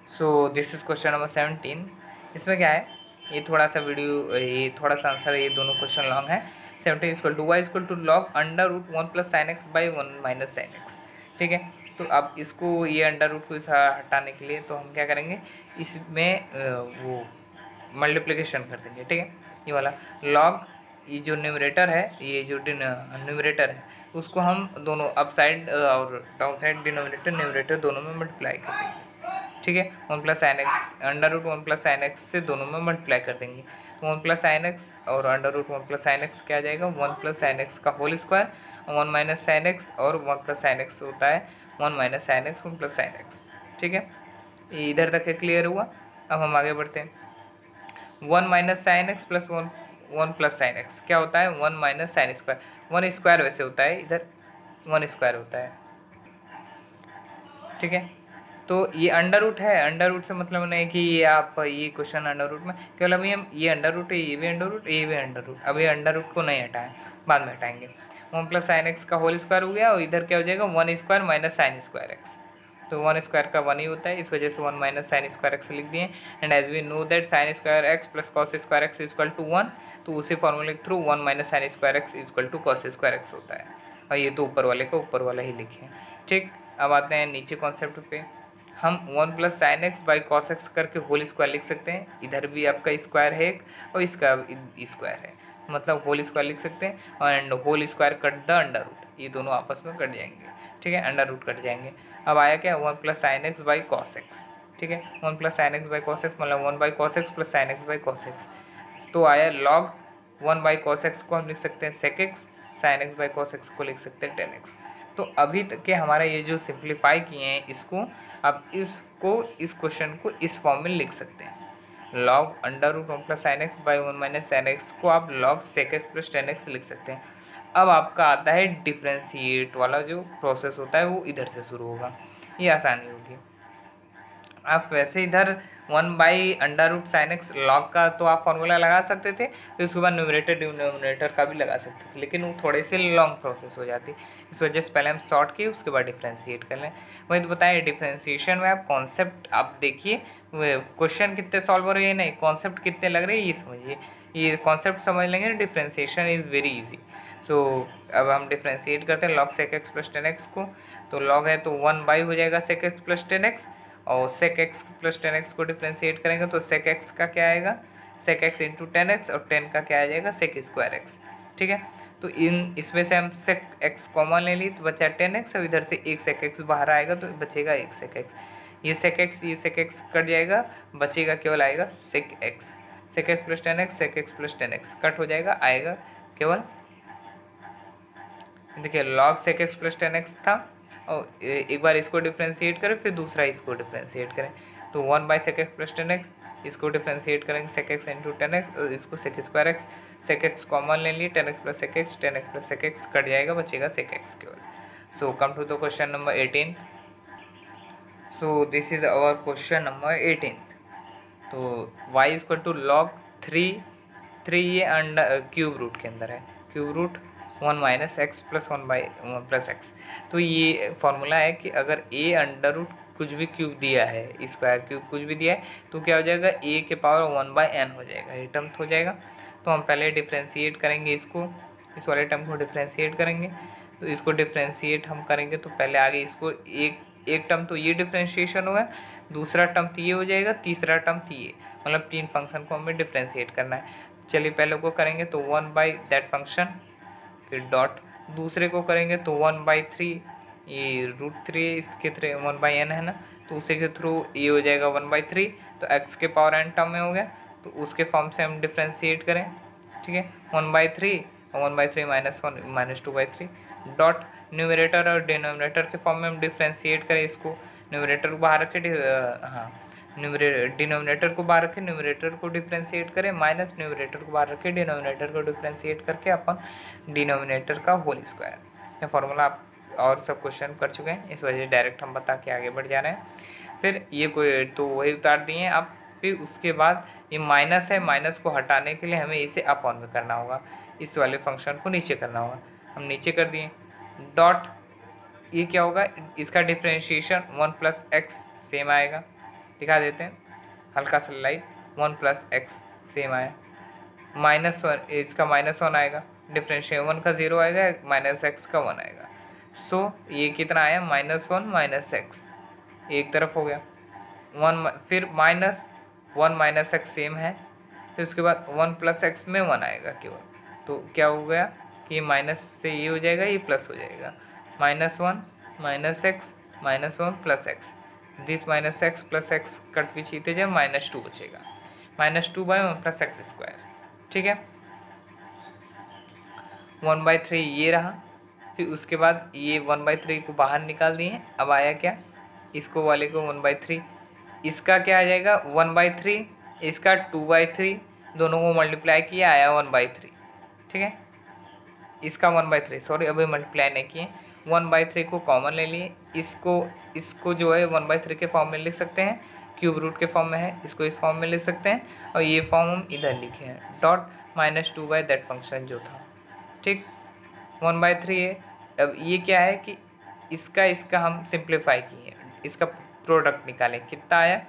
So this is question number 17। इसमें क्या है, ये थोड़ा सा आंसर है, ये दोनों क्वेश्चन लॉन्ग है। 17 equal to y equal to log under root 1 plus sine x by 1 minus sine x. ठीक है, तो अब इसको ये अंडर रूट को इस हटाने के लिए तो हम क्या करेंगे, इसमें वो मल्टीप्लिकेशन कर देंगे। ठीक है, ये वाला लॉग, ये जो न्यूमरेटर है, ये जो न्यूमरेटर है उसको हम दोनों अप साइड और डाउन साइड डिनोमिनेटर न्यूमरेटर दोनों में मल्टीप्लाई कर देंगे। ठीक है, 1 plus sine x under root 1 plus sine x से दोनों में मल्टीप्लाई कर देंगे। तो 1 प्लस साइन एक्स और under root 1 plus sine x क्या आ जाएगा, 1 प्लस साइन एक्स का whole square, 1 minus sine x और 1 प्लस साइन एक्स होता है 1 minus sine x 1 plus sine x. ठीक है, ये इधर तक क्लियर हुआ। अब हम आगे बढ़ते हैं। 1 minus sine x plus 1 plus sine x क्या होता है, 1 माइनस साइन स्क्वायर। 1 स्क्वायर वैसे होता है, इधर 1 स्क्वायर होता है। ठीक है, तो ये अंडर रूट है, अंडर रूट से मतलब नहीं कि ये आप ये क्वेश्चन अंडर रूट में केवल अभी हम ये अंडर रूट है, ये भी अंडर रूट, ये भी अंडर रूट, अभी अंडर रूट को नहीं हटाएं, बाद में हटाएंगे। 1 प्लस साइन एक्स का होल स्क्वायर हो गया और इधर क्या हो जाएगा 1 square minus sine square x. तो 1 स्क्वायर का 1 ही होता है, इस वजह से 1 माइनस साइन स्क्वायर एक्स लिख दिए। And as we know that sine square x plus cos square x equal to 1, तो उसी फॉर्मूले के through 1 minus sine square x equal to cos square x होता है। और ये तो ऊपर वाले का ऊपर वाला ही लिखे। ठीक, अब आते हैं नीचे कॉन्सेप्ट पे। हम 1 plus sine x by cos x करके होल स्क्वायर लिख सकते हैं, इधर भी आपका स्क्वायर है एक और इसका स्क्वायर है, मतलब होल स्क्वायर लिख सकते हैं। And whole square cut the under root, ये दोनों आपस में कट जाएंगे। ठीक है, अंडर रूट कट जाएंगे। अब आया क्या, 1 plus sine x by cos x. ठीक है, 1 plus sine x by cos x मतलब 1 by cos x plus sine x by cos x. तो आया लॉग 1 बाई कॉस एक्स को हम लिख सकते हैं sec x, sine x by cos x को लिख सकते हैं टेन एक्स। तो अभी तक के हमारा ये जो सिंप्लीफाई किए हैं इसको, अब इस क्वेश्चन को इस फॉर्म में लिख सकते हैं। Log under root 1 plus sine x by 1 minus sine x को आप log sec x plus ten x लिख सकते हैं। अब आपका आता है डिफ्रेंशिएट वाला जो प्रोसेस होता है वो इधर से शुरू होगा, ये आसानी होगी। आप वैसे इधर 1 by under root sine x log का तो आप फॉर्मूला लगा सकते थे, फिर उसके बाद न्यूमरेटर डिनोमिनेटर का भी लगा सकते थे, लेकिन वो थोड़े से लॉन्ग प्रोसेस हो जाती, इस वजह से पहले हम शॉर्ट किए उसके बाद डिफ्रेंशिएट कर लें। वही तो बताएं, डिफ्रेंशिएशन में आप कॉन्सेप्ट आप देखिए, क्वेश्चन कितने सॉल्व हो रहे हैं नहीं, कॉन्सेप्ट कितने लग रहे हैं ये समझिए। ये कॉन्सेप्ट समझ लेंगे, differentiation is very easy. So अब हम डिफ्रेंशिएट करते हैं log sec x plus ten X को। तो लॉग है तो 1 बाई हो जाएगा sec x plus ten X, और sec x plus ten X को डिफ्रेंशिएट करेंगे तो सेक एक्स का क्या आएगा, sec x into tan X, और टेन का क्या आ जाएगा सेक स्क्वायर एक्स। ठीक है, तो इसमें से हम सेक एक्स कॉमन ले ली तो बचा टेन एक्स, और इधर से एक सेक एक्स बाहर आएगा तो बचेगा एक सेक एक्स। ये सेक एक्स कट जाएगा, बचेगा केवल आएगा sec x. Sec x plus ten x, sec x plus ten x cut हो जाएगा, आएगा केवल, देखिए log sec x plus ten x था, और एक बार इसको डिफ्रेंशिएट करें फिर दूसरा इसको डिफ्रेंशिएट करें, तो 1 by sec x plus ten X, इसको डिफ्रेंशिएट करेंगे sec x into tan X, और इसको sec square X, sec X common ले लिए, tan X plus sec X, tan X plus sec X cut जाएगा, बचेगा सेक एक्स केवल। So come to the question number 18। So this is our question number 18। तो y इक्वल टू लॉग 3 ये अंडर क्यूब रूट के अंदर है, cube root 1 minus x plus 1 by 1 plus x. तो ये फॉर्मूला है कि अगर a अंडर रूट कुछ भी क्यूब दिया है, स्क्वायर क्यूब कुछ भी दिया है, तो क्या हो जाएगा, a के पावर 1/n हो जाएगा, ये टर्म हो जाएगा। तो हम पहले डिफ्रेंशिएट करेंगे इसको, इस वाले टर्म को डिफ्रेंशिएट करेंगे। तो इसको डिफ्रेंशिएट हम करेंगे तो पहले आगे इसको एक टर्म तो ये डिफ्रेंशिएशन हुआ, दूसरा टर्म तो ये हो जाएगा, तीसरा टर्म तो ये, मतलब 3 फंक्शन को हमें डिफ्रेंशिएट करना है। चलिए पहले को करेंगे तो 1/that फंक्शन, फिर डॉट, दूसरे को करेंगे तो 1/3, ये √3 इसके थ्रू 1/n है ना, तो उसी के थ्रू ये हो जाएगा 1/3, तो x के पावर n टर्म में हो गया, तो उसके फॉर्म से हम डिफ्रेंशिएट करें, ठीक है। 1/3 और 1/3 -1 -2/3 डॉट, न्यूमरेटर और डिनोमिनेटर के फॉर्म में हम डिफ्रेंशिएट करें इसको, न्यूमरेटर को बाहर रखे, डिनोमिनेटर को बाहर रखे, न्यूमरेटर को डिफ्रेंशिएट करें, माइनस न्यूमरेटर को बाहर रखे, डिनोमिनेटर को डिफ्रेंशिएट करके अपन डिनोमिनेटर का होल स्क्वायर। ये फॉर्मूला आप और सब क्वेश्चन कर चुके हैं, इस वजह से डायरेक्ट हम बता के आगे बढ़ जा रहे हैं। फिर ये कोई तो वही उतार दिए हैं आप। फिर उसके बाद ये माइनस है, माइनस को हटाने के लिए हमें इसे अप ऑन में करना होगा, इस वाले फंक्शन को नीचे करना होगा, हम नीचे कर दिए। डॉट, ये क्या होगा, इसका डिफ्रेंशिएशन 1+x सेम आएगा, दिखा देते हैं हल्का सा लाइट, 1+x सेम आया, -1 इसका -1 आएगा, डिफ्रेंशिएशन 1 का 0 आएगा, -x का 1 आएगा। सो ये कितना आया, -1 -x, एक तरफ हो गया 1, फिर -1 -x सेम है, फिर उसके बाद 1+x में 1 आएगा केवल, तो क्या हो गया कि ये माइनस से ये हो जाएगा, ये प्लस हो जाएगा, -1 -x -1+x, this -x + x cut which it is -2 बचेगा, -2/1+x², ठीक है। 1/3 ये रहा, फिर उसके बाद ये 1/3 को बाहर निकाल दिए, अब आया क्या, इसको वाले को 1/3, इसका क्या आ जाएगा 1/3, इसका 2/3, दोनों को मल्टीप्लाई किया आया 1/3, ठीक है। इसका 1/3, सॉरी अभी मल्टीप्लाई नहीं किए, 1/3 को कॉमन ले लिए, इसको जो है 1/3 के फॉर्म में लिख सकते हैं, क्यूब रूट के फॉर्म में है, इसको इस फॉर्म में लिख सकते हैं, और ये फॉर्म हम इधर लिखे हैं, डॉट -2/that फंक्शन जो था, ठीक। 1/3 है। अब ये क्या है कि इसका हम सिंप्लीफाई किए, इसका प्रोडक्ट निकालें, कितना आया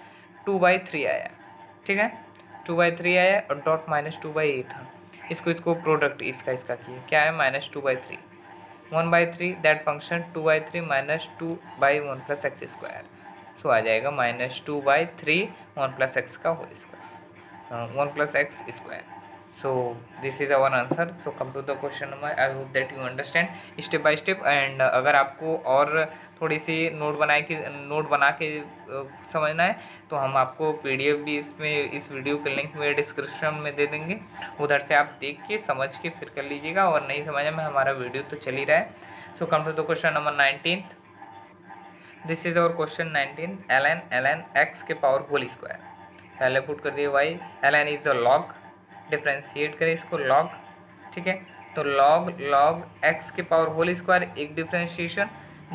2/3 आया, ठीक है, 2/3 आया, और डॉट -2/a था, इसको प्रोडक्ट इसका किए, क्या है -2/3, 1/3 दैट फंक्शन 2/3 -2/1+x², सो आ जाएगा -2/3 1+x का whole square, 1+x²। So this is our answer. So come to the question number. I hope that you understand step by step. And अगर आपको और थोड़ी सी नोट बना के समझना है तो हम आपको PDF भी इसमें इस वीडियो के लिंक में डिस्क्रिप्शन में दे देंगे, उधर से आप देख के समझ के फिर कर लीजिएगा, और नहीं समझ में हमारा वीडियो तो चल ही रहा है। So come to the question number 19। This is our question 19, ln x के पावर होल स्क्वायर, पहले पुट कर दिए y, ln is the log, differentiate करें इसको लॉग, ठीक है। तो लॉग x के पावर होल स्क्वायर एक डिफ्रेंशिएशन,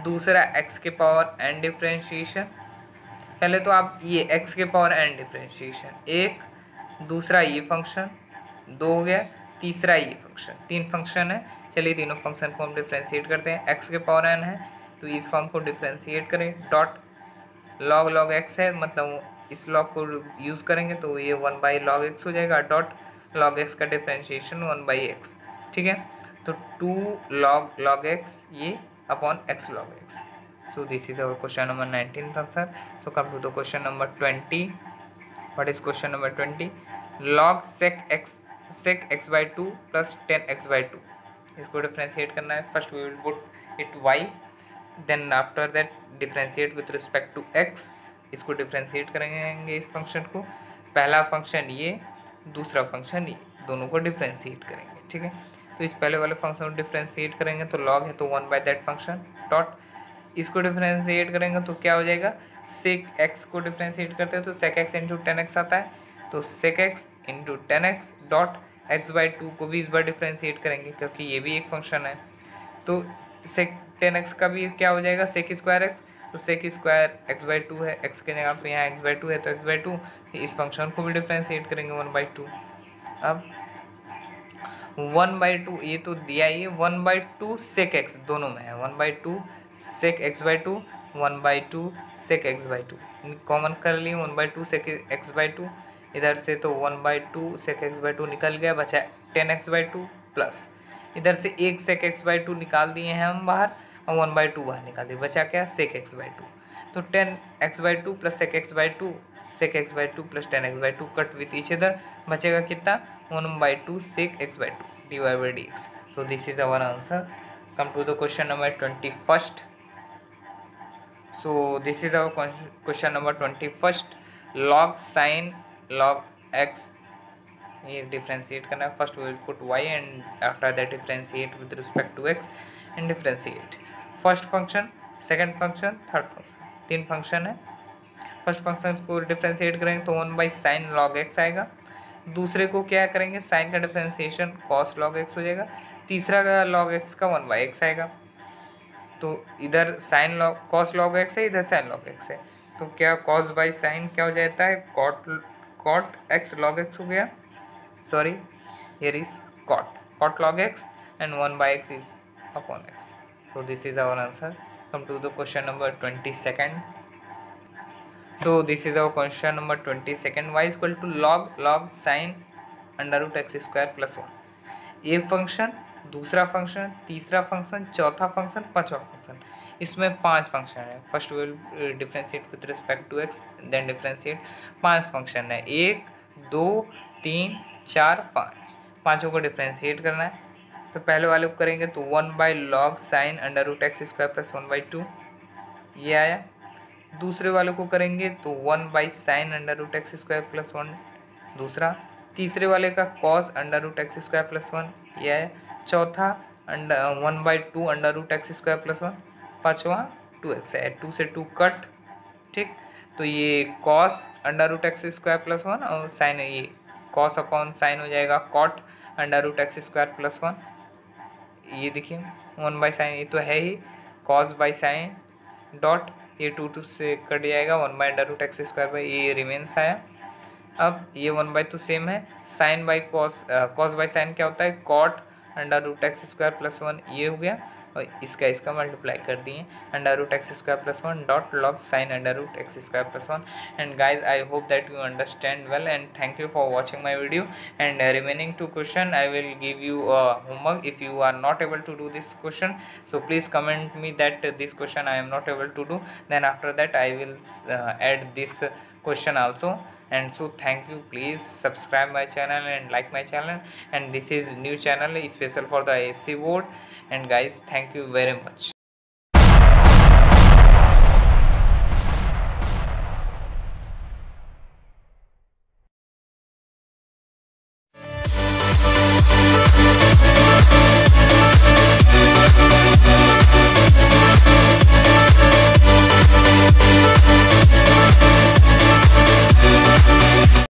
दूसरा x के पावर n डिफ्रेंशिएशन, पहले तो आप ये x के पावर n डिफ्रेंशिएशन एक, दूसरा ये फंक्शन 2 हो गया, तीसरा ये फंक्शन, 3 फंक्शन है। चलिए तीनों फंक्शन को हम डिफ्रेंशिएट करते हैं, x के पावर n है तो इस फॉर्म को डिफ्रेंशिएट करें, डॉट log x है, मतलब इस लॉग को यूज़ करेंगे तो ये 1/log x हो जाएगा, डॉट log x का डिफ्रेंशिएशन 1/x, ठीक है। तो 2 log x ये upon x log x। So this is our question number 19 answer. So come to the question number 20। What is question number 20, log sec x/2 + 10x/2, इसको डिफ्रेंशिएट करना है। First we will put it y, then after that differentiate with respect to x, इसको डिफ्रेंशिएट करेंगे इस फंक्शन को, पहला फंक्शन ये, दूसरा फंक्शन ये, दोनों को डिफ्रेंशिएट करेंगे, ठीक है। तो इस पहले वाले फंक्शन को डिफ्रेंशिएट करेंगे तो log है तो 1/that फंक्शन, डॉट इसको डिफ्रेंशिएट करेंगे तो क्या हो जाएगा, sec x को डिफ्रेंशिएट करते हैं तो sec x × 10x आता है, तो sec x × 10x dot x/2 को भी इस बार डिफ्रेंशिएट करेंगे क्योंकि ये भी एक फंक्शन है, तो sec 10x का भी क्या हो जाएगा sec² x, तो sec² x/2 है, x के जगह पे यहाँ x/2 है तो x/2, इस फंक्शन को भी डिफ्रेंशिएट करेंगे 1/2। अब 1/2 ये तो दिया ही है, 1/2 sec x दोनों में है, 1/2 sec x/2 1/2 sec x by two, common कर लिए 1/2 sec x बाई टू, इधर से तो 1/2 sec x बाई टू निकल गया, बचा 10x बाई टू प्लस इधर से एक sec x बाई टू निकाल दिए हैं हम बाहर और 1/2 बाहर निकाल दिए, बचा क्या sec x बाई टू। तो 10x by two plus sec x by two, sec x by two plus 10x by two cut with each other, बचेगा कितना 1/2 sec x by two dy by dx। So this is our answer. Come to the question number 21st. So this is our question number 21st. log sin log x, ये डिफ्रेंशिएट करना है। First we will put y and after that differentiate with respect to x and differentiate first function, second function, third function, तीन फंक्शन है। फर्स्ट फंक्शन को डिफ्रेंशिएट करेंगे तो 1/sin log x आएगा, दूसरे को क्या करेंगे साइन का डिफ्रेंशिएशन cos log x हो जाएगा, तीसरा का log x का 1/x आएगा। तो इधर sign log cos log x है, इधर साइन log x है, तो क्या cos बाई साइन क्या हो जाता है cot x log x हो गया, sorry here is cot log x and 1/x is upon x. So this is our answer. Come to the question number 22nd. So this is our question number 22nd. y is equal to log sin under root x square plus one. एक फंक्शन, दूसरा फंक्शन, तीसरा फंक्शन, चौथा फंक्शन, पांचवा फंक्शन, इसमें पांच फंक्शन है। First will differentiate with respect to x, then differentiate, पांच फंक्शन है, 1 2 3 4 5, पाँचों को डिफ्रेंशिएट करना है। तो पहले वाले को करेंगे तो 1/log sin under root x square plus 1/2 ये आया। दूसरे वाले को करेंगे तो 1/sin under root x square plus 1 दूसरा, तीसरे वाले का cos under root x square plus 1 ये आया। चौथा 1/2 under root x square plus 1, पाँचवा 2x है, 2 से 2 कट, ठीक। तो ये cos under root x square plus 1 और साइन, ये cos अपॉन साइन हो जाएगा cot under root x square plus 1, ये देखिए 1/sin, ये तो है ही cos बाई साइन डॉट, ये 2 से कट जाएगा, 1/अंडर रूट एक्स स्क्वायर बाई ये रिमेंस आया। अब ये 1/2 सेम है, sine by cos by sine क्या होता है cot under root x square plus 1 ये हो गया, और इसका मल्टीप्लाई कर दिए under root x square plus 1 dot log sign under root x square plus 1। And guys I hope that you understand well and thank you for watching my video and remaining two question I will give you homework if you are not able to do this question, so please comment me that this question I am not able to do, then after that I will add this question also. And so thank you, please subscribe my channel and like my channel, and this is new channel special for the ASC board, and guys thank you very much.